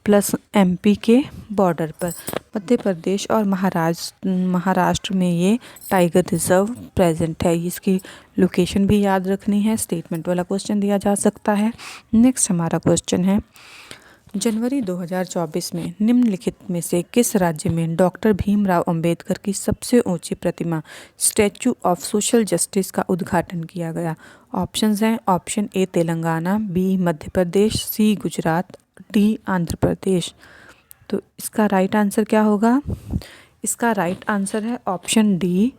प्लस एमपी के बॉर्डर पर, मध्य प्रदेश और महाराष्ट्र में ये टाइगर रिजर्व प्रेजेंट है। इसकी लोकेशन भी याद रखनी है, स्टेटमेंट वाला क्वेश्चन दिया जा सकता है। नेक्स्ट हमारा क्वेश्चन है, जनवरी 2024 में निम्नलिखित में से किस राज्य में डॉक्टर भीमराव अंबेडकर की सबसे ऊंची प्रतिमा स्टैचू ऑफ सोशल जस्टिस का उद्घाटन किया गया? ऑप्शंस हैं option A Telangana, B Madhya Pradesh, C Gujarat, D Andhra Pradesh. तो इसका राइट आंसर क्या होगा? इसका राइट आंसर है ऑप्शन डी,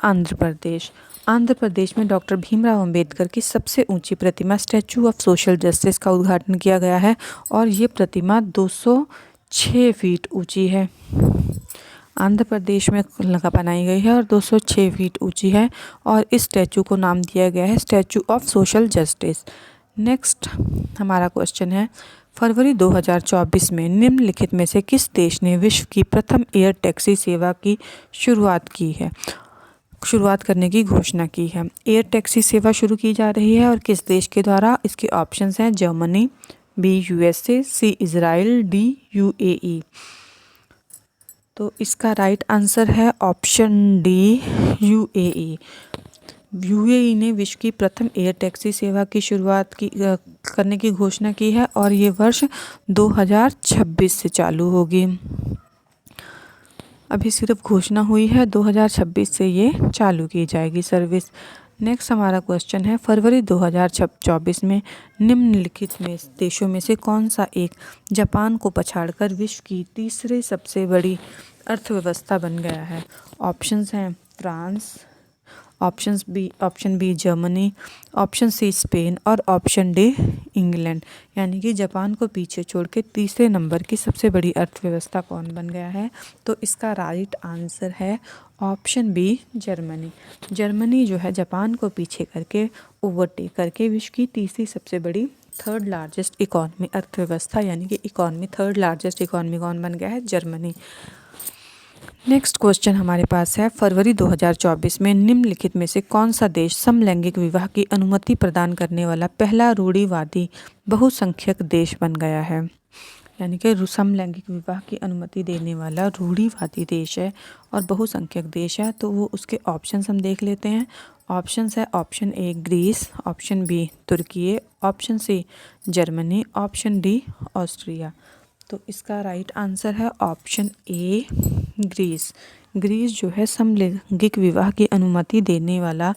आंध्र प्रदेश। आंध्र प्रदेश में डॉक्टर भीमराव अंबेडकर की सबसे ऊंची प्रतिमा स्टैचू ऑफ सोशल जस्टिस का उद्घाटन किया गया है और ये प्रतिमा 206 फीट ऊंची है। आंध्र प्रदेश में बनाई गई है और 206 फीट ऊंची है और इस स्टैचू को नाम दिया गया है statue of Social justice. Next हमारा क्वेश्चन है, फरवरी 2024 में निम्नलिखित में से किस देश ने विश्व की प्रथम एयर टैक्सी सेवा की शुरुआत करने की घोषणा की है? एयर टैक्सी सेवा शुरू की जा रही है और किस देश के द्वारा? इसके ऑप्शंस हैं Germany, B USA, C Israel, D UAE. तो इसका राइट आंसर है ऑप्शन डी, यूएई। यूएई ने विश्व की प्रथम एयर टैक्सी सेवा की शुरुआत करने की घोषणा की है और ये वर्ष 2026 से चालू होगी। अभी सिर्फ घोषणा हुई है, 2026 से ये चालू की जाएगी सर्विस। नेक्स्ट हमारा क्वेश्चन है, फरवरी 2024 में निम्नलिखित में देशों में से कौन सा एक जापान को पछाड़कर विश्व की तीसरी सबसे बड़ी अर्थव्यवस्था बन गया है? ऑप्शंस हैं France, option B Germany, option C Spain और ऑप्शन डी इंग्लैंड। यानी कि जापान को पीछे छोड़ के तीसरे नंबर की सबसे बड़ी अर्थव्यवस्था कौन बन गया है? तो इसका राइट आंसर है ऑप्शन बी जर्मनी। जर्मनी जो है जापान को पीछे करके ओवरटेक करके विश्व की तीसरी सबसे बड़ी थर्ड लार्जेस्ट इकॉनमी अर्थव्यवस्था यानी कि थर्ड लार्जेस्ट इकॉनमी कौन बन गया है? जर्मनी। नेक्स्ट क्वेश्चन हमारे पास है, फरवरी 2024 में निम्नलिखित में से कौन सा देश समलैंगिक विवाह की अनुमति प्रदान करने वाला पहला रूढ़िवादी बहुसंख्यक देश बन गया है? यानी कि समलैंगिक विवाह की अनुमति देने वाला रूढ़िवादी देश है और बहुसंख्यक देश है। तो वो उसके ऑप्शंस हम देख लेते हैं। ऑप्शंस है option A Greece, option B तुर्की, option C Germany, option D Austria. तो इसका राइट आंसर है ऑप्शन ए ग्रीस। ग्रीस जो है समलैंगिक विवाह की अनुमति देने वाला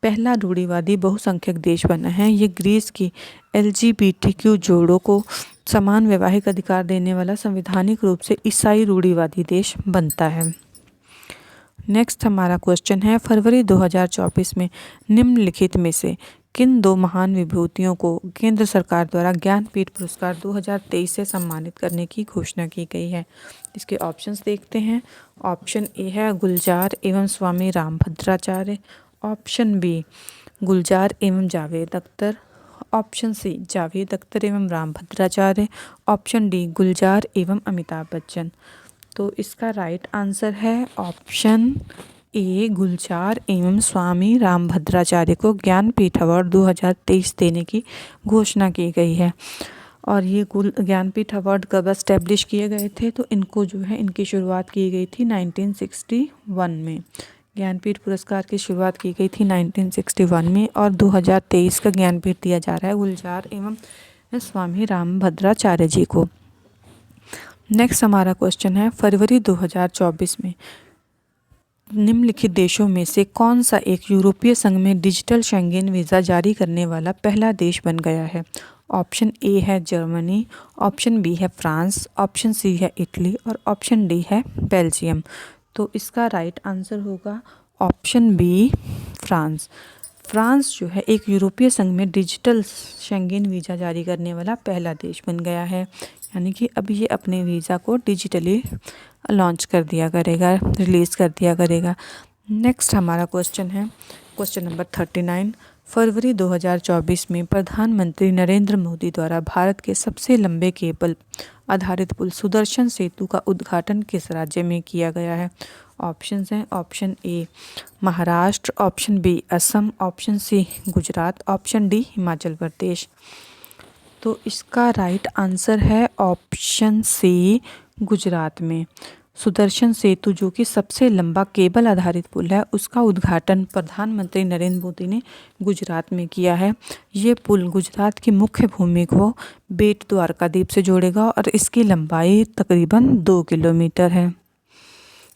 पहला रूढ़िवादी बहुसंख्यक देश बना है। ये ग्रीस की LGBTQ जोड़ों को समान वैवाहिक अधिकार देने वाला संवैधानिक रूप से ईसाई रूढ़िवादी देश बनता है। नेक्स्ट हमारा क्वेश्चन है, फरवरी 2024 में निम्नलिखित में से किन दो महान विभूतियों को केंद्र सरकार द्वारा ज्ञानपीठ पुरस्कार 2023 से सम्मानित करने की घोषणा की गई है? इसके ऑप्शंस देखते हैं। ऑप्शन ए है गुलजार एवं स्वामी रामभद्राचार्य, ऑप्शन बी गुलजार एवं जावेद अख्तर, ऑप्शन सी जावेद अख्तर एवं रामभद्राचार्य, ऑप्शन डी गुलजार एवं अमिताभ बच्चन। तो इसका राइट आंसर है ऑप्शन ए गुलजार एवं स्वामी रामभद्राचार्य को ज्ञानपीठ अवार्ड 2023 देने की घोषणा की गई है। और ये ज्ञानपीठ अवार्ड कब एस्टेब्लिश किए गए थे? तो इनको जो है इनकी शुरुआत की गई थी 1961 में। ज्ञानपीठ पुरस्कार की शुरुआत की गई थी 1961 में और 2023 का ज्ञानपीठ दिया जा रहा है गुलजार एवं स्वामी रामभद्राचार्य जी को। नेक्स्ट हमारा क्वेश्चन है, फरवरी 2024 में निम्नलिखित देशों में से कौन सा एक यूरोपीय संघ में डिजिटल शेंगेन वीज़ा जारी करने वाला पहला देश बन गया है? ऑप्शन ए है जर्मनी, ऑप्शन बी है फ्रांस, ऑप्शन सी है इटली और ऑप्शन डी है बेल्जियम। तो इसका राइट आंसर होगा ऑप्शन बी फ्रांस। फ्रांस जो है एक यूरोपीय संघ में डिजिटल शेंगेन वीज़ा जारी करने वाला पहला देश बन गया है। यानी कि अब ये अपने वीज़ा को डिजिटली लॉन्च कर दिया करेगा, रिलीज़ कर दिया करेगा। नेक्स्ट हमारा क्वेश्चन है क्वेश्चन नंबर 39। फरवरी 2024 में प्रधानमंत्री नरेंद्र मोदी द्वारा भारत के सबसे लंबे केबल आधारित पुल सुदर्शन सेतु का उद्घाटन किस राज्य में किया गया है? ऑप्शंस हैं option A Maharashtra, option B Assam, option C Gujarat, option D Himachal Pradesh. तो इसका राइट आंसर है ऑप्शन सी गुजरात में। सुदर्शन सेतु जो कि सबसे लंबा केबल आधारित पुल है, उसका उद्घाटन प्रधानमंत्री नरेंद्र मोदी ने गुजरात में किया है। ये पुल गुजरात की मुख्य भूमि को बेट द्वारकादीप से जोड़ेगा और इसकी लंबाई तकरीबन 2 किलोमीटर है।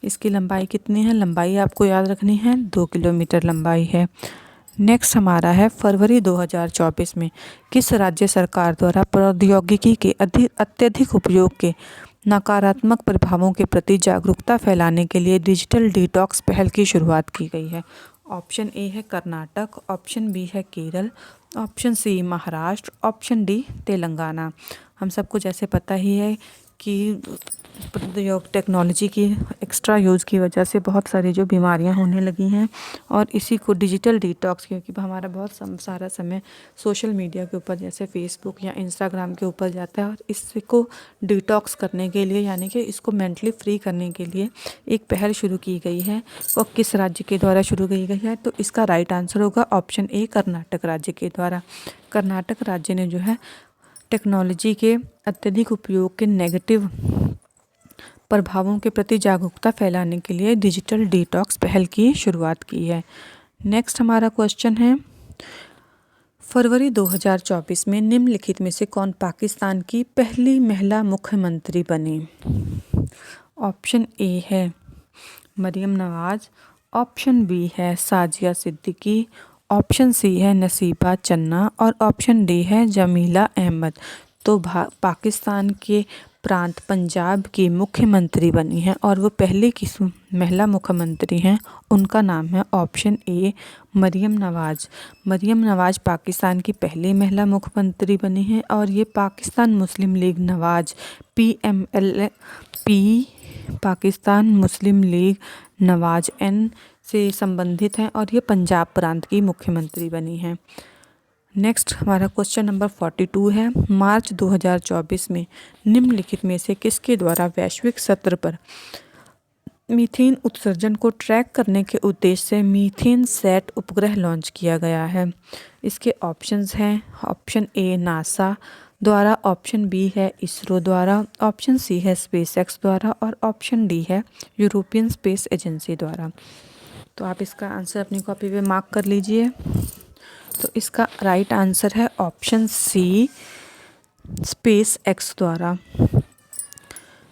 इसकी लंबाई कितनी है? लंबाई आपको याद रखनी है, 2 किलोमीटर लंबाई है। नेक्स्ट हमारा है फरवरी 2024 में किस राज्य सरकार द्वारा प्रौद्योगिकी के अत्यधिक उपयोग के नकारात्मक प्रभावों के प्रति जागरूकता फैलाने के लिए डिजिटल डिटॉक्स पहल की शुरुआत की गई है? ऑप्शन ए है कर्नाटक, ऑप्शन बी है Kerala, option C Maharashtra, option D Telangana. हम सबको जैसे पता ही है कि टेक्नोलॉजी की एक्स्ट्रा यूज़ की वजह से बहुत सारी जो बीमारियां होने लगी हैं और इसी को डिजिटल डिटॉक्स, क्योंकि हमारा बहुत सारा समय सोशल मीडिया के ऊपर जैसे फेसबुक या इंस्टाग्राम के ऊपर जाता है, और इसको डिटॉक्स करने के लिए यानी कि इसको मेंटली फ्री करने के लिए एक पहल शुरू की गई है। और किस राज्य के द्वारा शुरू की गई है? तो इसका राइट आंसर होगा ऑप्शन ए कर्नाटक राज्य के द्वारा। कर्नाटक राज्य ने जो है टेक्नोलॉजी के अत्यधिक उपयोग के नेगेटिव प्रभावों के प्रति जागरूकता फैलाने के लिए डिजिटल डिटॉक्स पहल की शुरुआत की है। नेक्स्ट हमारा क्वेश्चन है फरवरी 2024 में निम्नलिखित में से कौन पाकिस्तान की पहली महिला मुख्यमंत्री बनी? ऑप्शन ए है मरियम नवाज, ऑप्शन बी है साजिया सिद्दीकी, ऑप्शन सी है नसीबा चन्ना और ऑप्शन डी है जमीला अहमद। तो पाकिस्तान के प्रांत पंजाब की मुख्यमंत्री बनी हैं और वो पहले की महिला मुख्यमंत्री हैं। उनका नाम है ऑप्शन ए मरियम नवाज। मरियम नवाज पाकिस्तान की पहली महिला मुख्यमंत्री बनी हैं और ये पाकिस्तान मुस्लिम लीग नवाज PMLP पाकिस्तान मुस्लिम लीग नवाज N से संबंधित हैं और ये पंजाब प्रांत की मुख्यमंत्री बनी हैं। नेक्स्ट हमारा क्वेश्चन नंबर 42 है। मार्च 2024 में निम्नलिखित में से किसके द्वारा वैश्विक स्तर पर मीथेन उत्सर्जन को ट्रैक करने के उद्देश्य से मीथेन सैट उपग्रह लॉन्च किया गया है? इसके ऑप्शंस हैं ऑप्शन ए नासा द्वारा, ऑप्शन बी है इसरो द्वारा, ऑप्शन सी है स्पेसएक्स द्वारा और ऑप्शन डी है यूरोपियन स्पेस एजेंसी द्वारा। तो आप इसका आंसर अपनी कॉपी पे मार्क कर लीजिए। तो इसका राइट आंसर है ऑप्शन सी स्पेस एक्स द्वारा।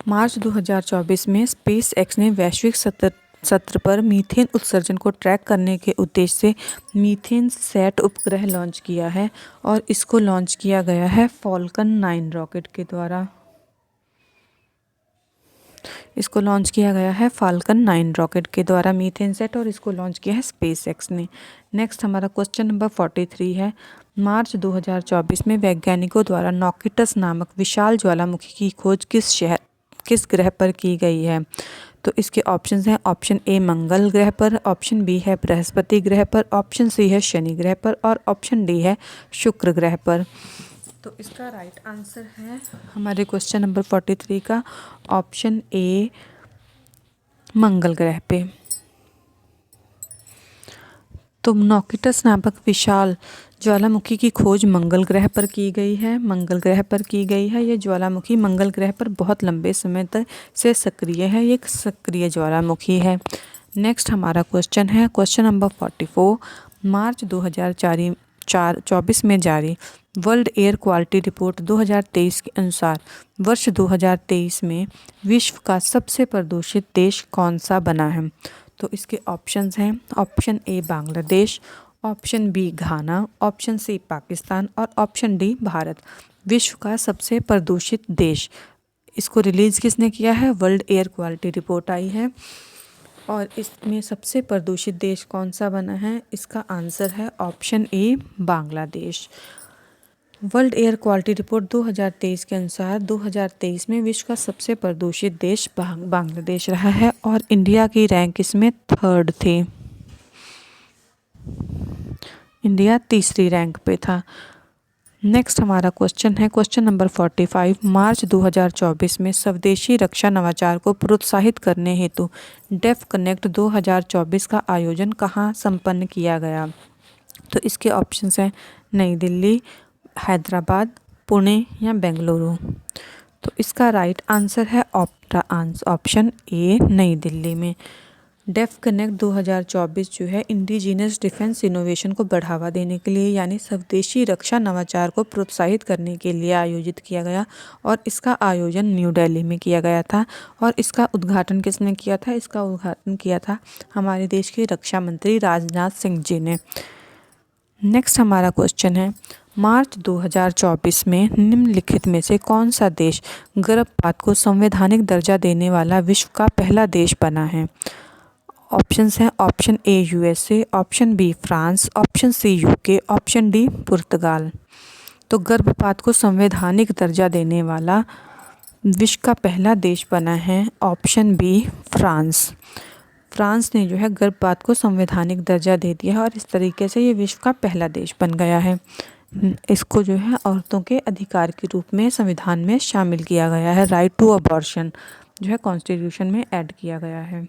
मार्च 2024 में स्पेस एक्स ने वैश्विक सत्र पर मीथेन उत्सर्जन को ट्रैक करने के उद्देश्य से मीथेन सैट उपग्रह लॉन्च किया है और इसको लॉन्च किया गया है फॉल्कन 9 रॉकेट के द्वारा। इसको लॉन्च किया गया है फाल्कन 9 रॉकेट के द्वारा मीथेन सेट और इसको लॉन्च किया है स्पेसएक्स ने। नेक्स्ट हमारा क्वेश्चन नंबर 43 है। मार्च 2024 में वैज्ञानिकों द्वारा नॉकिटस नामक विशाल ज्वालामुखी की खोज किस ग्रह पर की गई है? तो इसके ऑप्शंस हैं ऑप्शन ए मंगल ग्रह पर, ऑप्शन बी है बृहस्पति ग्रह पर, ऑप्शन सी है शनि ग्रह पर और ऑप्शन डी है शुक्र ग्रह पर। तो इसका राइट आंसर है हमारे क्वेश्चन नंबर 43 का ऑप्शन ए मंगल ग्रह पे। तो नॉकिटस नामक विशाल ज्वालामुखी की खोज मंगल ग्रह पर की गई है। मंगल ग्रह पर की गई है। ये ज्वालामुखी मंगल ग्रह पर बहुत लंबे समय तक से सक्रिय है। ये एक सक्रिय ज्वालामुखी है। नेक्स्ट हमारा क्वेश्चन है क्वेश्चन नंबर 44। मार्च 2024 में जारी वर्ल्ड एयर क्वालिटी रिपोर्ट 2023 के अनुसार वर्ष 2023 में विश्व का सबसे प्रदूषित देश कौन सा बना है? तो इसके ऑप्शंस हैं option A Bangladesh, option B Ghana, option C Pakistan और ऑप्शन डी भारत। विश्व का सबसे प्रदूषित देश, इसको रिलीज़ किसने किया है? वर्ल्ड एयर क्वालिटी रिपोर्ट आई है और इसमें सबसे प्रदूषित देश कौन सा बना है? इसका आंसर है option A Bangladesh. World air quality report 2023 के अनुसार 2023 में विश्व का सबसे प्रदूषित देश बांग्लादेश रहा है और इंडिया की रैंक इसमें 3rd थी। इंडिया तीसरी रैंक पे था। नेक्स्ट हमारा क्वेश्चन है क्वेश्चन नंबर 45। मार्च 2024 में स्वदेशी रक्षा नवाचार को प्रोत्साहित करने हेतु डेफ कनेक्ट 2024 का आयोजन कहाँ संपन्न किया गया? तो इसके ऑप्शंस हैं नई दिल्ली, हैदराबाद, पुणे या बेंगलुरु। तो इसका राइट आंसर है ऑप्शन ए, नई दिल्ली में। डेफ कनेक्ट 2024 जो है इंडिजिनस डिफेंस इनोवेशन को बढ़ावा देने के लिए यानी स्वदेशी रक्षा नवाचार को प्रोत्साहित करने के लिए आयोजित किया गया और इसका आयोजन न्यू दिल्ली में किया गया था। और इसका उद्घाटन किसने किया था? इसका उद्घाटन किया था हमारे देश के रक्षा मंत्री राजनाथ सिंह जी ने। नेक्स्ट हमारा क्वेश्चन है मार्च 2024 में निम्नलिखित में से कौन सा देश गर्भपात को संवैधानिक दर्जा देने वाला विश्व का पहला देश बना है? ऑप्शंस हैं option A USA, option B France, option C UK, option D पुर्तगाल। तो गर्भपात को संवैधानिक दर्जा देने वाला विश्व का पहला देश बना है ऑप्शन बी फ्रांस। फ्रांस ने जो है गर्भपात को संवैधानिक दर्जा दे दिया है और इस तरीके से ये विश्व का पहला देश बन गया है। इसको जो है औरतों के अधिकार के रूप में संविधान में शामिल किया गया है। राइट टू अबॉर्शन जो है कॉन्स्टिट्यूशन में ऐड किया गया है।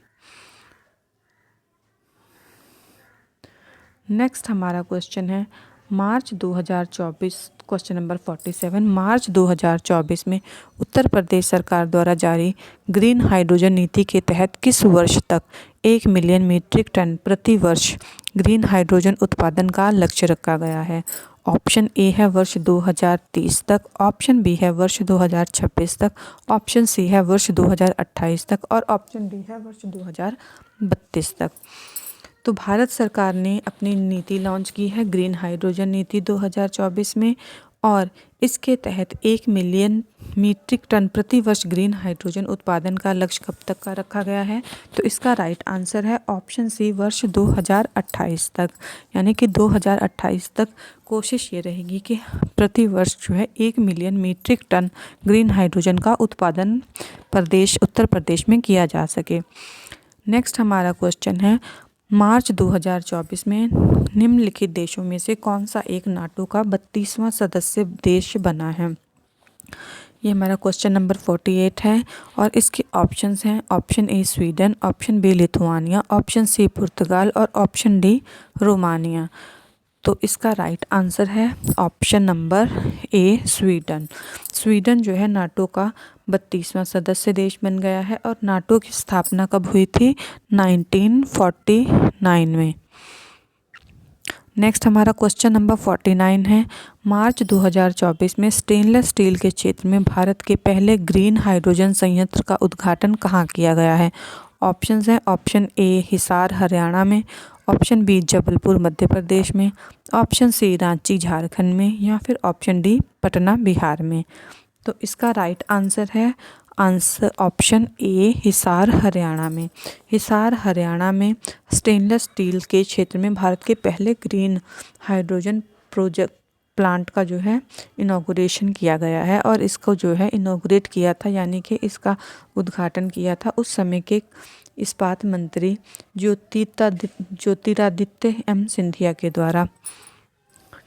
नेक्स्ट हमारा क्वेश्चन है मार्च 2024 क्वेश्चन नंबर 47। मार्च 2024 में उत्तर प्रदेश सरकार द्वारा जारी ग्रीन हाइड्रोजन नीति के तहत किस वर्ष तक 1 मिलियन मीट्रिक टन प्रति वर्ष ग्रीन हाइड्रोजन उत्पादन का लक्ष्य रखा गया है? ऑप्शन ए है वर्ष 2030 तक, ऑप्शन बी है वर्ष 2026 तक, ऑप्शन सी है वर्ष 2028 तक और ऑप्शन डी है वर्ष 2032 तक। तो भारत सरकार ने अपनी नीति लॉन्च की है ग्रीन हाइड्रोजन नीति 2024 में और इसके तहत 1 मिलियन मीट्रिक टन प्रति वर्ष ग्रीन हाइड्रोजन उत्पादन का लक्ष्य कब तक का रखा गया है? तो इसका राइट आंसर है ऑप्शन सी वर्ष 2028 तक। यानी कि 2028 तक कोशिश ये रहेगी कि प्रति वर्ष जो है 1 million metric ton green hydrogen का उत्पादन उत्तर प्रदेश में किया जा सके। नेक्स्ट हमारा क्वेश्चन है मार्च 2024 में निम्नलिखित देशों में से कौन सा एक नाटो का 32वां सदस्य देश बना है? ये हमारा क्वेश्चन नंबर 48 है और इसके ऑप्शंस हैं option A Sweden, option B Lithuania, option C पुर्तगाल और ऑप्शन डी रोमानिया। तो इसका राइट आंसर है option number A Sweden. Sweden जो है नाटो का 32वां सदस्य देश बन गया है और नाटो की स्थापना कब हुई थी? 1949 में। नेक्स्ट हमारा क्वेश्चन नंबर 49 है मार्च 2024 में स्टेनलेस स्टील के क्षेत्र में भारत के पहले ग्रीन हाइड्रोजन संयंत्र का उद्घाटन कहाँ किया गया है? ऑप्शंस हैं ऑप्शन ए हिसार हरियाणा में, ऑप्शन बी जबलपुर मध्य प्रदेश में, ऑप्शन सी रांची झारखंड में या फिर ऑप्शन डी पटना बिहार में। तो इसका राइट आंसर है ऑप्शन ए हिसार हरियाणा में। हिसार हरियाणा में स्टेनलेस स्टील के क्षेत्र में भारत के पहले ग्रीन हाइड्रोजन प्लांट का जो है इनॉग्रेशन किया गया है और इसको जो है इनॉग्रेट किया था यानी कि इसका उद्घाटन किया था उस समय के इस्पात मंत्री ज्योतिरादित्य एम सिंधिया के द्वारा।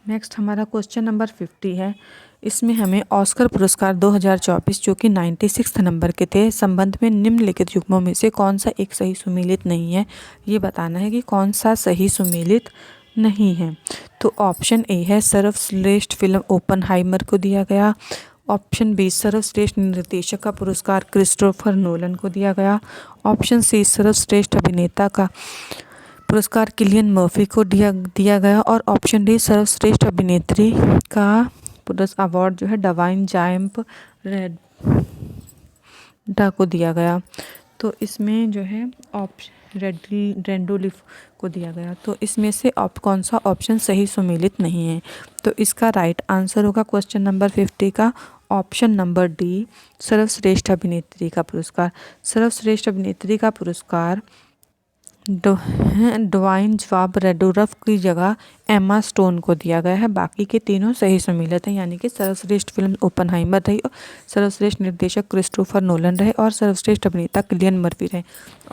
नेक्स्ट हमारा क्वेश्चन नंबर 50 है। इसमें हमें ऑस्कर पुरस्कार 2024 जो कि 96 नंबर के थे संबंध में निम्नलिखित युग्मों में से कौन सा एक सही सुमेलित नहीं है, ये बताना है कि कौन सा सही सुमेलित नहीं है। तो ऑप्शन ए है सर्वश्रेष्ठ फिल्म ओपनहाइमर को दिया गया, ऑप्शन बी सर्वश्रेष्ठ निर्देशक का पुरस्कार क्रिस्टोफर नोलन को दिया गया, ऑप्शन सी सर्वश्रेष्ठ अभिनेता का पुरस्कार किलियन मर्फी को दिया गया और ऑप्शन डी सर्वश्रेष्ठ अभिनेत्री का अवार्ड जो है डवाइन जायम्प रेडा को दिया गया। तो इसमें जो है रेंडोलिफ को दिया गया। तो इसमें से कौन सा ऑप्शन सही सुमेलित नहीं है? तो इसका राइट आंसर होगा क्वेश्चन नंबर 50 का ऑप्शन नंबर डी सर्वश्रेष्ठ अभिनेत्री का पुरस्कार। सर्वश्रेष्ठ अभिनेत्री का पुरस्कार ड्वाइन जवाब रेडोरफ की जगह एमा स्टोन को दिया गया है। बाकी के तीनों सही सम्मिलित हैं, यानी कि सर्वश्रेष्ठ फिल्म ओपनहाइमर रही और सर्वश्रेष्ठ निर्देशक क्रिस्टोफर नोलन रहे और सर्वश्रेष्ठ अभिनेता किलियन मर्फी रहे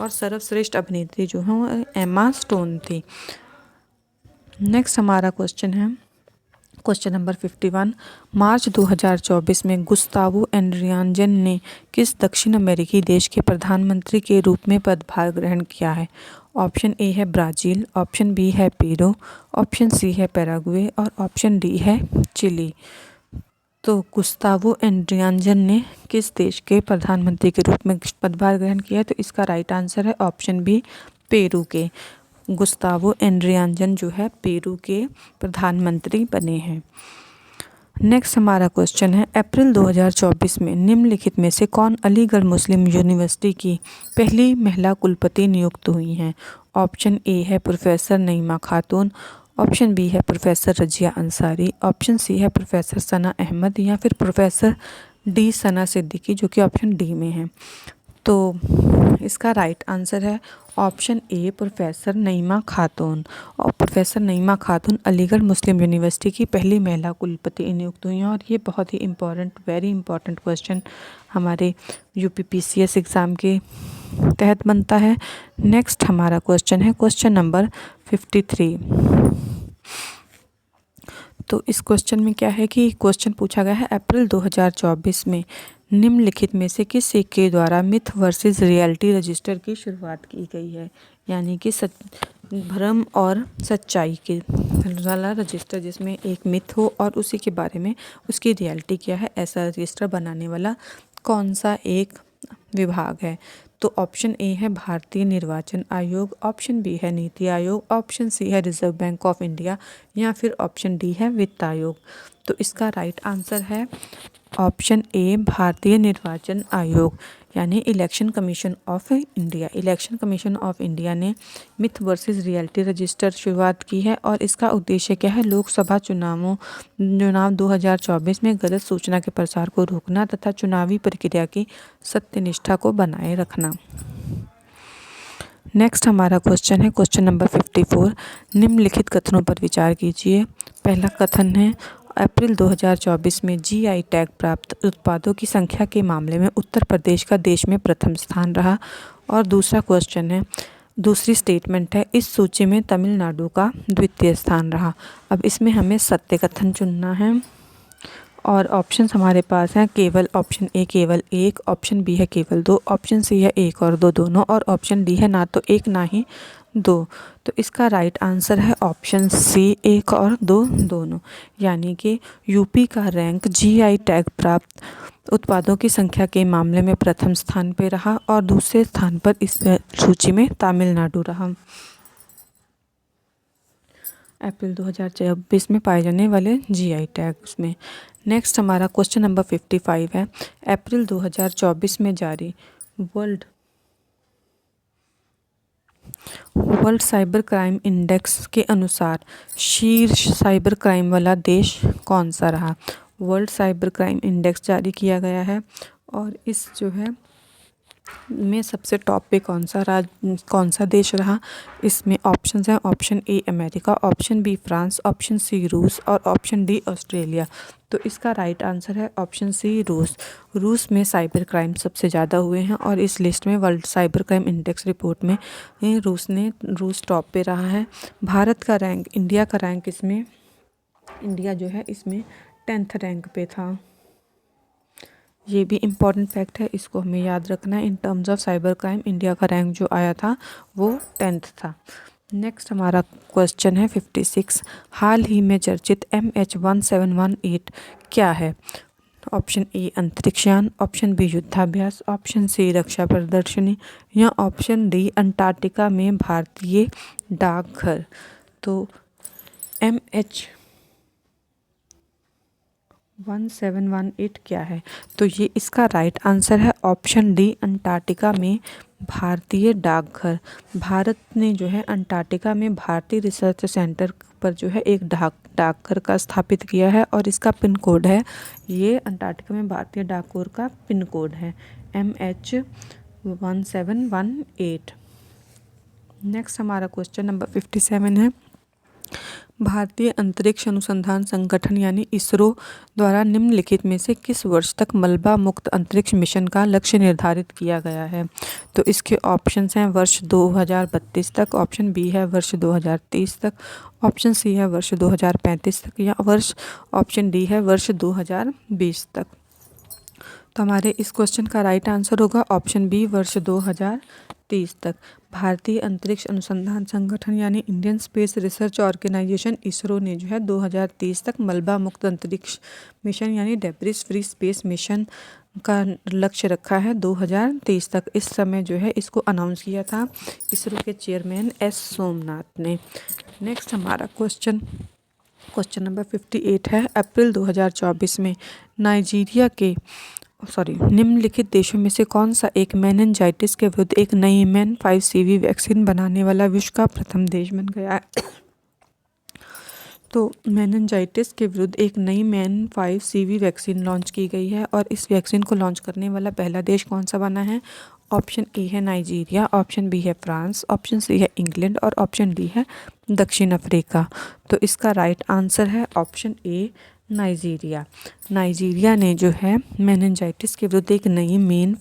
और सर्वश्रेष्ठ अभिनेत्री जो है वो एमा स्टोन थी। नेक्स्ट हमारा क्वेश्चन है क्वेश्चन नंबर 51। मार्च 2024 में गुस्तावो एंड्रियानजन ने किस दक्षिण अमेरिकी देश के प्रधानमंत्री के रूप में पदभार ग्रहण किया है? ऑप्शन ए है ब्राज़ील, ऑप्शन बी है पेरू, ऑप्शन सी है पैराग्वे और ऑप्शन डी है चिली। तो गुस्तावो एंड्रियानजन ने किस देश के प्रधानमंत्री के रूप में पदभार ग्रहण किया है? तो इसका राइट आंसर है ऑप्शन बी पेरू के। गुस्तावो एंड्रियानजन जो है पेरू के प्रधानमंत्री बने हैं। नेक्स्ट हमारा क्वेश्चन है अप्रैल 2024 में निम्नलिखित में से कौन अलीगढ़ मुस्लिम यूनिवर्सिटी की पहली महिला कुलपति नियुक्त हुई हैं? ऑप्शन ए है professor Naima Khatun, option B है professor Razia Ansari, option C है प्रोफेसर सना अहमद या फिर प्रोफेसर डी सना सिद्दीकी जो कि ऑप्शन डी में है। तो इसका राइट आंसर है ऑप्शन ए प्रोफेसर नईमा खातून। और प्रोफेसर नईमा खातून अलीगढ़ मुस्लिम यूनिवर्सिटी की पहली महिला कुलपति नियुक्त हुई हैं और ये बहुत ही इम्पॉर्टेंट वेरी इंपॉर्टेंट क्वेश्चन हमारे यूपीपीसीएस एग्ज़ाम के तहत बनता है। नेक्स्ट हमारा क्वेश्चन है क्वेश्चन नंबर 53। तो इस क्वेश्चन में क्या है कि क्वेश्चन पूछा गया है अप्रैल 2024 में निम्नलिखित में से किस सिक्के द्वारा मिथ वर्सेस रियलिटी रजिस्टर की शुरुआत की गई है? यानी कि भ्रम और सच्चाई के वाला रजिस्टर जिसमें एक मिथ हो और उसी के बारे में उसकी रियलिटी क्या है, ऐसा रजिस्टर बनाने वाला कौन सा एक विभाग है? तो ऑप्शन ए है भारतीय निर्वाचन आयोग, ऑप्शन बी है नीति आयोग, ऑप्शन सी है रिजर्व बैंक ऑफ इंडिया या फिर ऑप्शन डी है वित्त आयोग। तो इसका राइट आंसर है ऑप्शन ए भारतीय निर्वाचन आयोग यानी election commission of India. Election commission of India ने मिथ वर्सेस रियलिटी रजिस्टर शुरुआत की है और इसका उद्देश्य क्या है? लोकसभा चुनाव 2024 में गलत सूचना के प्रसार को रोकना तथा चुनावी प्रक्रिया की सत्यनिष्ठा को बनाए रखना। नेक्स्ट हमारा क्वेश्चन है क्वेश्चन नंबर 54। निम्नलिखित कथनों पर विचार कीजिए। पहला कथन है अप्रैल 2024 में जीआई टैग प्राप्त उत्पादों की संख्या के मामले में उत्तर प्रदेश का देश में प्रथम स्थान रहा। और दूसरा क्वेश्चन है दूसरी स्टेटमेंट है इस सूची में तमिलनाडु का द्वितीय स्थान रहा। अब इसमें हमें सत्य कथन चुनना है और ऑप्शंस हमारे पास हैं केवल ऑप्शन ए केवल एक, ऑप्शन बी है केवल दो, ऑप्शन सी है एक और दो दोनों और ऑप्शन डी है ना तो एक ना ही दो। तो इसका राइट आंसर है ऑप्शन सी एक और दो दोनों, यानी कि यूपी का रैंक जीआई टैग प्राप्त उत्पादों की संख्या के मामले में प्रथम स्थान पर रहा और दूसरे स्थान पर इस सूची में तमिलनाडु रहा। अप्रैल 2024 में पाए जाने वाले जीआई टैग उसमें। नेक्स्ट हमारा क्वेश्चन नंबर 55 है अप्रैल 2024 में जारी वर्ल्ड साइबर क्राइम इंडेक्स के अनुसार शीर्ष साइबर क्राइम वाला देश कौन सा रहा? वर्ल्ड साइबर क्राइम इंडेक्स जारी किया गया है और इस जो है में सबसे टॉप पे कौन सा देश रहा? इसमें ऑप्शंस हैं option A America, option B France, option C रूस और ऑप्शन डी ऑस्ट्रेलिया। तो इसका राइट आंसर है ऑप्शन सी रूस। रूस में साइबर क्राइम सबसे ज़्यादा हुए हैं और इस लिस्ट में world cyber crime index report में रूस टॉप पे रहा है। भारत का रैंक इंडिया जो है इसमें 10th रैंक पे था। ये भी इम्पॉर्टेंट फैक्ट है, इसको हमें याद रखना है। In terms of cyber crime India का रैंक जो आया था वो 10th था। नेक्स्ट हमारा क्वेश्चन है 56। हाल ही में चर्चित MH1718 क्या है? ऑप्शन ए अंतरिक्षयान, ऑप्शन बी युद्धाभ्यास, ऑप्शन सी रक्षा प्रदर्शनी या ऑप्शन डी अंटार्कटिका में भारतीय डाकघर। तो MH1718 क्या है? तो ये इसका राइट आंसर है ऑप्शन डी अंटार्कटिका में भारतीय डाकघर। भारत ने जो है अंटार्कटिका में भारतीय रिसर्च सेंटर पर जो है एक डाकघर का स्थापित किया है और इसका पिन कोड है, ये अंटार्कटिका में भारतीय डाकघर का पिन कोड है MH1718। नेक्स्ट हमारा क्वेश्चन नंबर 57 है, भारतीय अंतरिक्ष अनुसंधान संगठन यानी इसरो द्वारा निम्नलिखित में से किस वर्ष तक मलबा मुक्त अंतरिक्ष मिशन का लक्ष्य निर्धारित किया गया है। तो इसके ऑप्शंस हैं वर्ष 2032 तक, ऑप्शन बी है वर्ष 2030 तक, ऑप्शन सी है वर्ष 2035 तक या ऑप्शन डी है वर्ष 2020 तक। तो हमारे इस क्वेश्चन का राइट आंसर होगा ऑप्शन बी वर्ष 2030 तक। भारतीय अंतरिक्ष अनुसंधान संगठन यानी Indian space research organisation ISRO ने जो है 2030 तक मलबा मुक्त अंतरिक्ष मिशन यानी डेब्रिस फ्री स्पेस मिशन का लक्ष्य रखा है 2030 तक। इस समय जो है इसको अनाउंस किया था इसरो के चेयरमैन एस सोमनाथ ने। नेक्स्ट हमारा क्वेश्चन नंबर 58 है, अप्रैल 2024 में नाइजीरिया के निम्नलिखित देशों में से कौन सा एक मेनिनजाइटिस के विरुद्ध एक नई MEN 5CV वैक्सीन बनाने वाला विश्व का प्रथम देश बन गया है। तो मेनिनजाइटिस के विरुद्ध एक नई MEN 5CV वैक्सीन लॉन्च की गई है और इस वैक्सीन को लॉन्च करने वाला पहला देश कौन सा बना है। ऑप्शन ए है नाइजीरिया, ऑप्शन बी है फ्रांस, ऑप्शन सी है इंग्लैंड और ऑप्शन डी है दक्षिण अफ्रीका। तो इसका राइट आंसर है ऑप्शन ए नाइजीरिया। नाइजीरिया ने जो है मेनिनजाइटिस के विरुद्ध एक नई MEN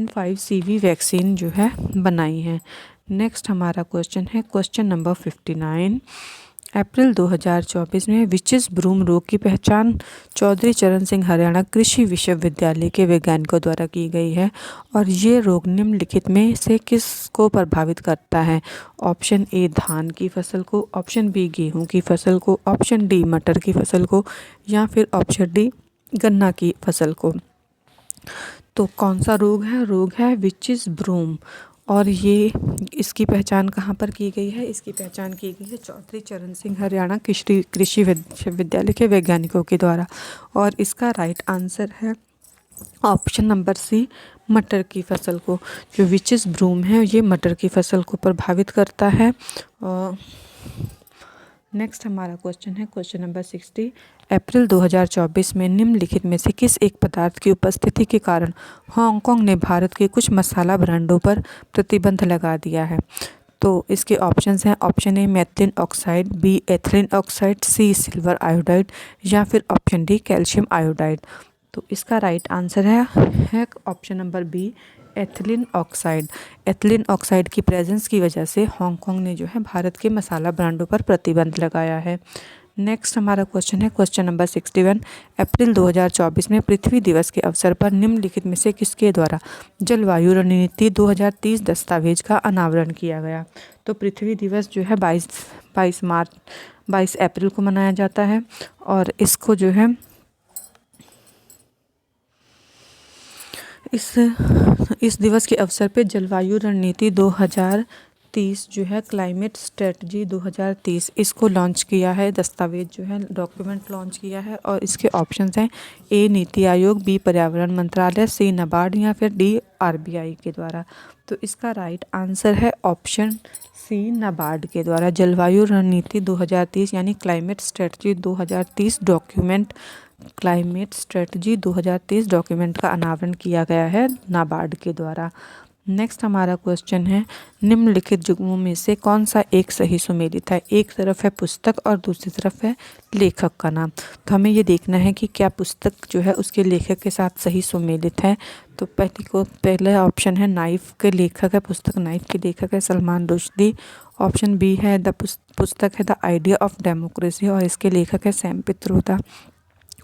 5CV वैक्सीन जो है बनाई है। नेक्स्ट हमारा क्वेश्चन है क्वेश्चन नंबर 59, अप्रैल 2024 में विचिस ब्रूम रोग की पहचान चौधरी चरण सिंह हरियाणा कृषि विश्वविद्यालय के वैज्ञानिकों द्वारा की गई है और ये रोग निम्नलिखित में से किस को प्रभावित करता है। ऑप्शन ए धान की फसल को, ऑप्शन बी गेहूं की फसल को, ऑप्शन डी मटर की फसल को या फिर ऑप्शन डी गन्ना की फसल को। तो कौन सा रोग है विचिस ब्रूम और ये इसकी पहचान कहाँ पर की गई है। इसकी पहचान की गई है चौधरी चरण सिंह हरियाणा कृषि विश्वविद्यालय के वैज्ञानिकों के द्वारा और इसका राइट आंसर है ऑप्शन नंबर सी मटर की फसल को। जो विचिस ब्रूम है ये मटर की फसल को प्रभावित करता है। नेक्स्ट हमारा क्वेश्चन है क्वेश्चन नंबर 60, अप्रैल 2024 में निम्नलिखित में से किस एक पदार्थ की उपस्थिति के कारण हांगकांग ने भारत के कुछ मसाला ब्रांडों पर प्रतिबंध लगा दिया है। तो इसके ऑप्शंस हैं option A methylene oxide, B ethylene oxide, C silver iodide या फिर ऑप्शन डी कैल्शियम आयोडाइड। तो इसका राइट आंसर है option number B ethylene oxide. Ethylene oxide की प्रेजेंस की वजह से हांगकांग ने जो है भारत के मसाला ब्रांडों पर प्रतिबंध लगाया है। नेक्स्ट हमारा क्वेश्चन है क्वेश्चन नंबर 61, अप्रैल 2024 में पृथ्वी दिवस के अवसर पर निम्नलिखित में से किसके द्वारा जलवायु रणनीति 2030 दस्तावेज का अनावरण किया गया। तो पृथ्वी दिवस जो है 22 अप्रैल को मनाया जाता है और इसको जो है इस दिवस के अवसर पे जलवायु रणनीति 2030 जो है क्लाइमेट स्ट्रेटजी 2030 इसको लॉन्च किया है, दस्तावेज जो है डॉक्यूमेंट लॉन्च किया है और इसके ऑप्शंस हैं ए नीति आयोग, बी पर्यावरण मंत्रालय, सी नाबार्ड या फिर डी RBI के द्वारा। तो इसका राइट आंसर है ऑप्शन सी नाबार्ड के द्वारा। जलवायु रणनीति 2030 यानी क्लाइमेट स्ट्रेटजी 2030 डॉक्यूमेंट का अनावरण किया गया है नाबार्ड के द्वारा। नेक्स्ट हमारा क्वेश्चन है निम्नलिखित युग्मों में से कौन सा एक सही सुमेलित है। एक तरफ है पुस्तक और दूसरी तरफ है लेखक का नाम। तो हमें ये देखना है कि क्या पुस्तक जो है उसके लेखक के साथ सही सुमेलित है। तो पहला ऑप्शन है नाइफ के लेखक है, पुस्तक नाइफ के लेखक है सलमान रुश्दी। ऑप्शन बी है पुस्तक है द आइडिया ऑफ डेमोक्रेसी और इसके लेखक है सैम पित्रोदा।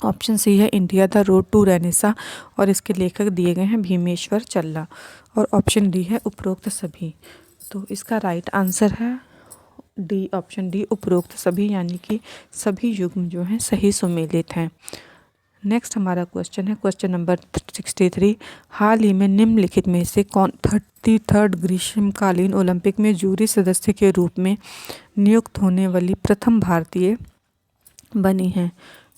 ऑप्शन सी है India the road to renaissance और इसके लेखक दिए गए हैं भीमेश्वर चल्ला और ऑप्शन डी है उपरोक्त सभी। तो इसका राइट आंसर है डी ऑप्शन डी उपरोक्त सभी यानी कि सभी युग्म जो हैं सही सुमेलित हैं। नेक्स्ट हमारा क्वेश्चन है क्वेश्चन नंबर 63, हाल ही में निम्नलिखित में से कौन 33rd ग्रीष्मकालीन ओलंपिक में जूरी सदस्य के रूप में नियुक्त होने वाली प्रथम भारतीय बनी हैं।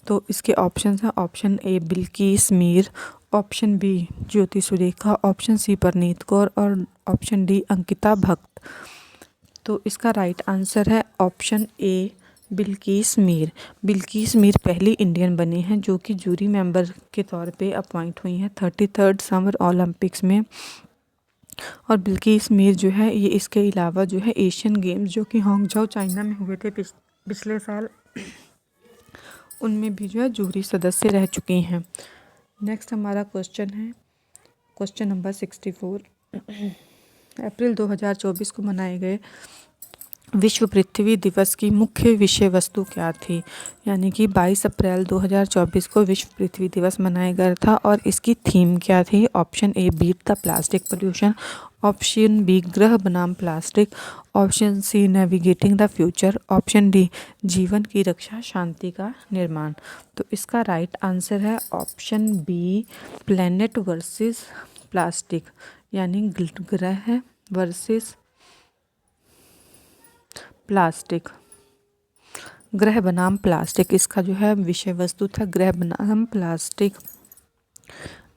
तो इसके ऑप्शंस हैं option A Bilkis Mir, option B Jyoti Surekha, option C Parneet Kaur और ऑप्शन डी अंकिता भक्त। तो इसका राइट आंसर है ऑप्शन ए बिल्किस मीर। बिल्किस मीर पहली इंडियन बनी हैं जो कि जूरी मेंबर के तौर पे अपॉइंट हुई हैं 33rd समर ओलंपिक्स में। और बिल्किस मीर जो है ये इसके अलावा जो है एशियन गेम्स जो कि हांगझाओ चाइना में हुए थे पिछले साल, उनमें भी जो है जूरी सदस्य रह चुकी हैं। नेक्स्ट हमारा क्वेश्चन है क्वेश्चन नंबर 64। अप्रैल 2024 को मनाए गए विश्व पृथ्वी दिवस की मुख्य विषय वस्तु क्या थी? यानी कि 22 अप्रैल 2024 को विश्व पृथ्वी दिवस मनाया गया था और इसकी थीम क्या थी? Option A beat the plastic pollution, option B ग्रह बनाम plastic, option C navigating the future, option D जीवन की रक्षा शांति का निर्माण। तो इसका राइट आंसर है option B planet versus plastic, यानी ग्रह वर्सेस प्लास्टिक, ग्रह बनाम प्लास्टिक। इसका जो है विषय वस्तु था ग्रह बनाम प्लास्टिक।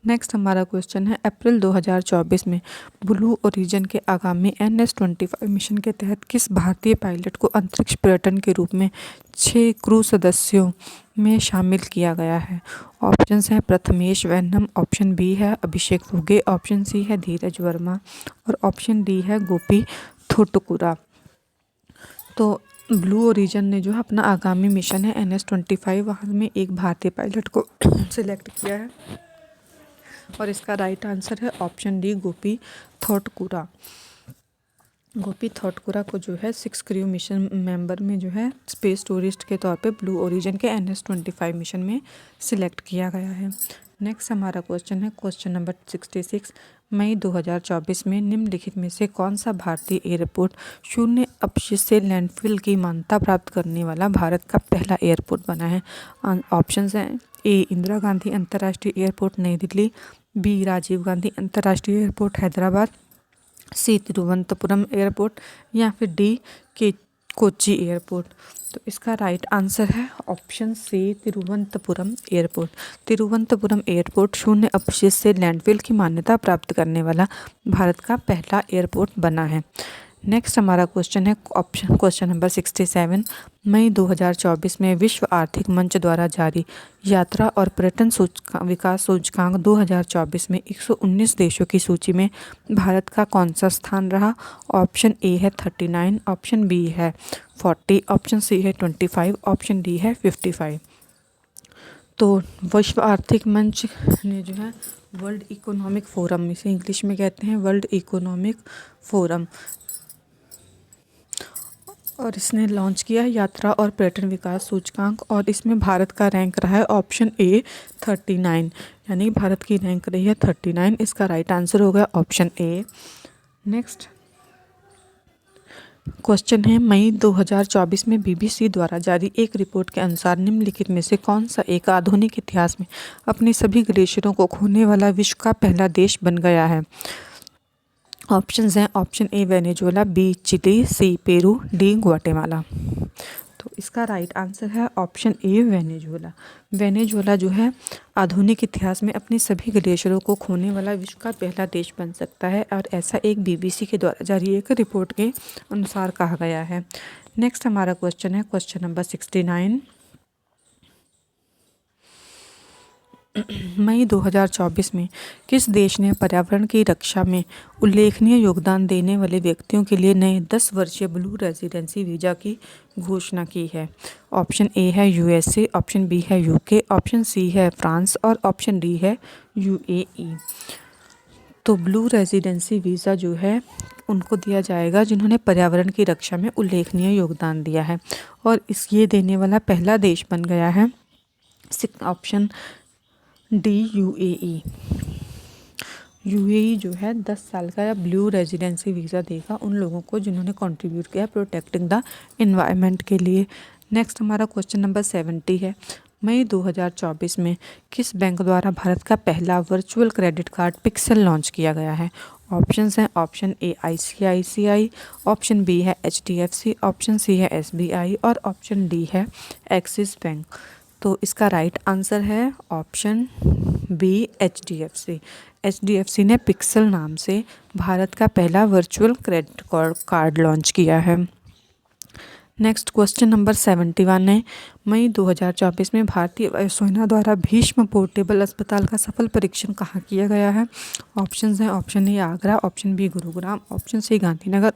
नेक्स्ट हमारा क्वेश्चन है अप्रैल 2024 में ब्लू ओरिजिन के आगामी NS-25 मिशन के तहत किस भारतीय पायलट को अंतरिक्ष पर्यटन के रूप में 6 क्रू सदस्यों में शामिल किया गया है? ऑप्शंस हैं प्रथमेश वैनम, ऑप्शन बी है अभिषेक फुगे, ऑप्शन सी है धीरज वर्मा और ऑप्शन डी है गोपी थोटकुरा। तो ब्लू ओरिजिन ने जो है अपना आगामी मिशन है NS-25, वहाँ में एक भारतीय पायलट को सिलेक्ट किया है और इसका राइट आंसर है ऑप्शन डी गोपी थोटकुरा। गोपी थोटकुरा को जो है 6 क्रू मिशन मेंबर में जो है स्पेस टूरिस्ट के तौर पे ब्लू ओरिजिन के NS-25 मिशन में सिलेक्ट किया गया है। नेक्स्ट हमारा क्वेश्चन है क्वेश्चन नंबर 66। मई 2024 में निम्नलिखित में से कौन सा भारतीय एयरपोर्ट शून्य अपशिष्ट से लैंडफिल की मान्यता प्राप्त करने वाला भारत का पहला एयरपोर्ट बना है? ऑप्शंस हैं ए इंदिरा गांधी अंतर्राष्ट्रीय एयरपोर्ट नई दिल्ली, बी राजीव गांधी अंतर्राष्ट्रीय airport Hyderabad, C Thiruvananthapuram airport या फिर डी के कोच्चि एयरपोर्ट। तो इसका राइट आंसर है option C Thiruvananthapuram airport. Thiruvananthapuram airport शून्य अपशिष्ट से लैंडफिल की मान्यता प्राप्त करने वाला भारत का पहला एयरपोर्ट बना है। नेक्स्ट हमारा क्वेश्चन है क्वेश्चन नंबर 67। मई 2024 में विश्व आर्थिक मंच द्वारा जारी यात्रा और पर्यटन विकास सूचकांक 2024 में 119 देशों की सूची में भारत का कौन सा स्थान रहा? ऑप्शन ए है 39, ऑप्शन बी है 40, ऑप्शन सी है 25, ऑप्शन डी है 55। तो विश्व आर्थिक मंच ने जो है वर्ल्ड इकोनॉमिक फोरम, इसे इंग्लिश में कहते हैं वर्ल्ड इकोनॉमिक फोरम, और इसने लॉन्च किया है यात्रा और पर्यटन विकास सूचकांक और इसमें भारत का रैंक रहा है ऑप्शन ए 39, यानी भारत की रैंक रही है 39। इसका राइट आंसर हो गया ऑप्शन ए। नेक्स्ट क्वेश्चन है मई 2024 में BBC द्वारा जारी एक रिपोर्ट के अनुसार निम्नलिखित में से कौन सा एक आधुनिक इतिहास में अपने सभी ग्लेशियरों को खोने वाला विश्व का पहला देश बन गया है? ऑप्शंस हैं option A Venezuela, B Chile, C Peru, D Guatemala. तो इसका राइट आंसर है ऑप्शन ए वेनेजुएला। वेनेजुएला जो है आधुनिक इतिहास में अपनी सभी ग्लेशियरों को खोने वाला विश्व का पहला देश बन सकता है और ऐसा एक BBC के द्वारा जारी एक रिपोर्ट के अनुसार कहा गया है। नेक्स्ट हमारा क्वेश्चन है क्वेश्चन नंबर 69। मई 2024 में किस देश ने पर्यावरण की रक्षा में उल्लेखनीय योगदान देने वाले व्यक्तियों के लिए नए 10 वर्षीय ब्लू रेजिडेंसी वीज़ा की घोषणा की है? ऑप्शन ए है USA, ऑप्शन बी है UK, ऑप्शन सी है फ्रांस और ऑप्शन डी है UAE। तो ब्लू रेजिडेंसी वीज़ा जो है उनको दिया जाएगा जिन्होंने पर्यावरण की रक्षा में उल्लेखनीय योगदान दिया है और ये देने वाला पहला देश बन गया है ऑप्शन डी UAE। UAE जो है 10 साल का ब्लू रेजिडेंसी वीज़ा देगा उन लोगों को जिन्होंने कंट्रीब्यूट किया प्रोटेक्टिंग द एनवायरनमेंट के लिए। नेक्स्ट हमारा क्वेश्चन नंबर 70 है। मई 2024 में किस बैंक द्वारा भारत का पहला virtual credit card Pixel launch किया गया है? ऑप्शंस हैं option A ICICI, option B है HDFC, ऑप्शन सी है SBI और ऑप्शन डी है एक्सिस बैंक। तो इसका राइट आंसर है ऑप्शन बी HDFC। HDFC ने पिक्सल नाम से भारत का पहला वर्चुअल क्रेडिट कार्ड लॉन्च किया है। नेक्स्ट क्वेश्चन नंबर 71 है। मई 2024 में भारतीय वायुसेना द्वारा भीष्म पोर्टेबल अस्पताल का सफल परीक्षण कहाँ किया गया है? ऑप्शंस हैं, option A Agra, option B Gurugram, option C Gandhinagar,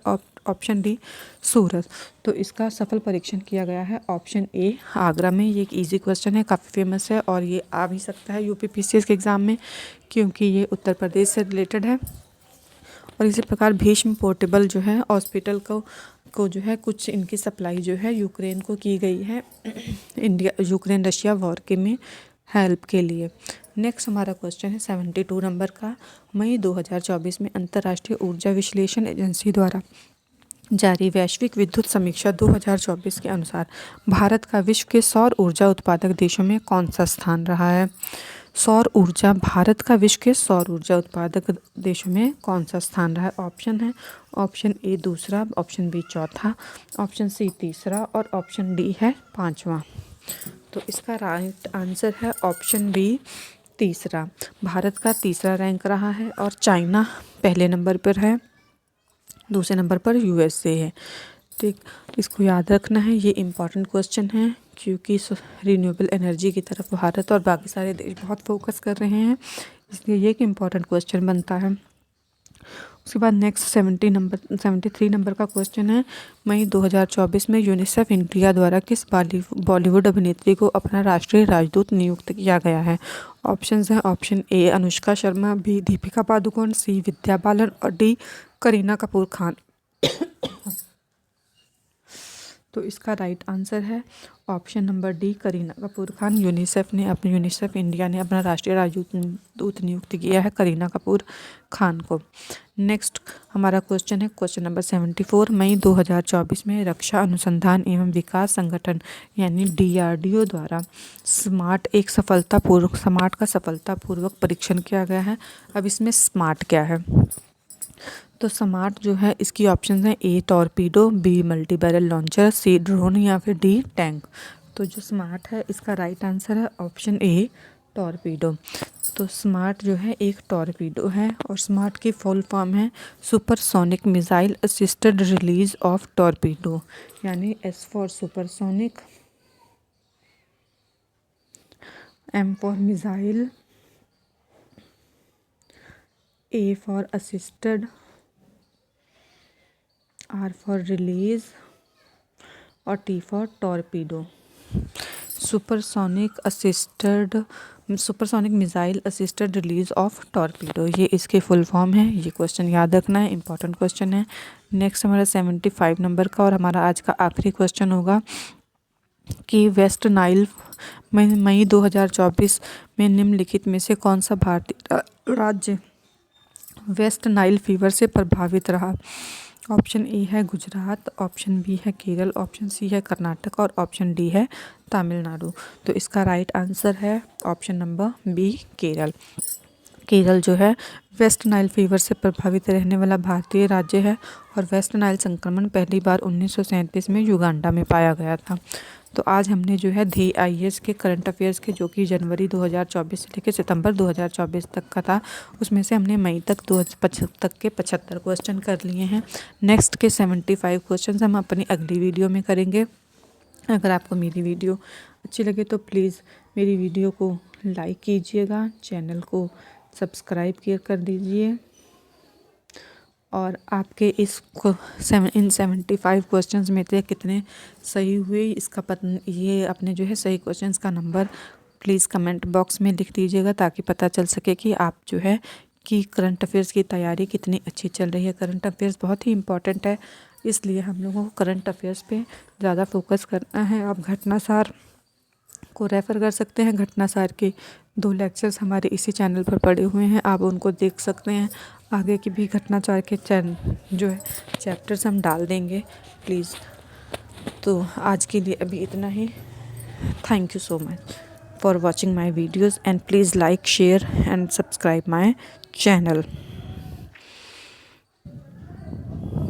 option D Surat. तो इसका सफल परीक्षण किया गया है ऑप्शन ए आगरा में। ये एक इजी क्वेश्चन है, काफ़ी फेमस है और ये आ भी सकता है यूपीपीसीएस के एग्ज़ाम में, क्योंकि ये उत्तर प्रदेश से रिलेटेड है। और इसी प्रकार भीष्म पोर्टेबल जो है हॉस्पिटल को जो है कुछ इनकी सप्लाई जो है यूक्रेन को की गई है यूक्रेन रशिया वॉर के में हेल्प के लिए। नेक्स्ट हमारा क्वेश्चन है 72 नंबर का। मई 2024 में अंतर्राष्ट्रीय ऊर्जा विश्लेषण एजेंसी द्वारा जारी वैश्विक विद्युत समीक्षा 2024 के अनुसार भारत का विश्व के सौर ऊर्जा उत्पादक देशों में कौन सा स्थान रहा है? भारत का विश्व के सौर ऊर्जा उत्पादक देशों में कौन सा स्थान रहा है? ऑप्शन है, ऑप्शन ए दूसरा, ऑप्शन बी चौथा, ऑप्शन सी तीसरा और ऑप्शन डी है पांचवा। तो इसका राइट आंसर है ऑप्शन बी तीसरा। भारत का तीसरा रैंक रहा है और चाइना पहले नंबर पर है, दूसरे नंबर पर यूएसए है। ठीक, इसको याद रखना है, ये इम्पॉर्टेंट क्वेश्चन है क्योंकि रिन्यूएबल एनर्जी की तरफ भारत और बाकी सारे देश बहुत फोकस कर रहे हैं, इसलिए ये एक इम्पॉर्टेंट क्वेश्चन बनता है। उसके बाद नेक्स्ट 73 नंबर का क्वेश्चन है। मई 2024 में यूनिसेफ इंडिया द्वारा किस बॉलीवुड अभिनेत्री को अपना राष्ट्रीय राजदूत नियुक्त किया गया है? ऑप्शंस हैं, option A Anushka Sharma, B Deepika Padukone, C Vidya Balan और डी करीना कपूर खान। तो इसका राइट आंसर है option number D Kareena Kapoor Khan. UNICEF India ने अपना राष्ट्रीय राजदूत नियुक्त किया है करीना कपूर खान को। नेक्स्ट हमारा क्वेश्चन है क्वेश्चन नंबर 74। मई 2024 में रक्षा अनुसंधान एवं विकास संगठन यानी DRDO द्वारा स्मार्ट का सफलतापूर्वक परीक्षण किया गया है। अब इसमें स्मार्ट क्या है? तो स्मार्ट जो है इसकी ऑप्शन है A torpedo, B multi barrel launcher, C drone या फिर डी टैंक। तो जो स्मार्ट है इसका राइट आंसर है ऑप्शन ए टॉर्पीडो। तो स्मार्ट जो है एक टॉर्पीडो है और स्मार्ट की फुल फॉर्म है supersonic missile assisted release of torpedo, यानी S for supersonic, M for missile, A for assisted, R for release और T for torpedo. Supersonic missile assisted release of torpedo, ये इसके full form है। ये question याद रखना है, इंपॉर्टेंट क्वेश्चन है। नेक्स्ट हमारा 75 नंबर का और हमारा आज का आखिरी क्वेश्चन होगा कि वेस्ट नाइल मई 2024 में निम्नलिखित में से कौन सा भारतीय राज्य वेस्ट नाइल फीवर से प्रभावित रहा? ऑप्शन ए है गुजरात, ऑप्शन बी है केरल, ऑप्शन सी है कर्नाटक और ऑप्शन डी है तमिलनाडु। तो इसका राइट आंसर है option number B Kerala. Kerala जो है वेस्ट नाइल फीवर से प्रभावित रहने वाला भारतीय राज्य है और वेस्ट नाइल संक्रमण पहली बार 1937 में युगांडा में पाया गया था। तो आज हमने जो है IAS के करंट अफेयर्स के, जो कि जनवरी 2024 से लेकर सितंबर 2024 तक का था, उसमें से हमने मई तक 2025 तक के 75 क्वेश्चन कर लिए हैं। नेक्स्ट के 75 क्वेश्चन हम अपनी अगली वीडियो में करेंगे। अगर आपको मेरी वीडियो अच्छी लगे तो प्लीज़ मेरी वीडियो को लाइक कीजिएगा, चैनल को सब्सक्राइब कर दीजिए और आपके इन 75 क्वेश्चंस में से कितने सही हुए इसका ये अपने जो है सही क्वेश्चंस का नंबर प्लीज़ कमेंट बॉक्स में लिख दीजिएगा, ताकि पता चल सके कि आप जो है कि करंट अफेयर्स की तैयारी कितनी अच्छी चल रही है। करंट अफेयर्स बहुत ही इम्पॉर्टेंट है, इसलिए हम लोगों को करंट अफेयर्स पे ज़्यादा फोकस करना है। आप घटनासार को रेफ़र कर सकते हैं, घटनासार के 2 लेक्चर्स हमारे इसी चैनल पर पड़े हुए हैं, आप उनको देख सकते हैं। आगे की भी घटनाचार के जो है चैप्टर्स हम डाल देंगे प्लीज़। तो आज के लिए अभी इतना ही। Thank you so much for watching my videos and please like, share and subscribe my channel.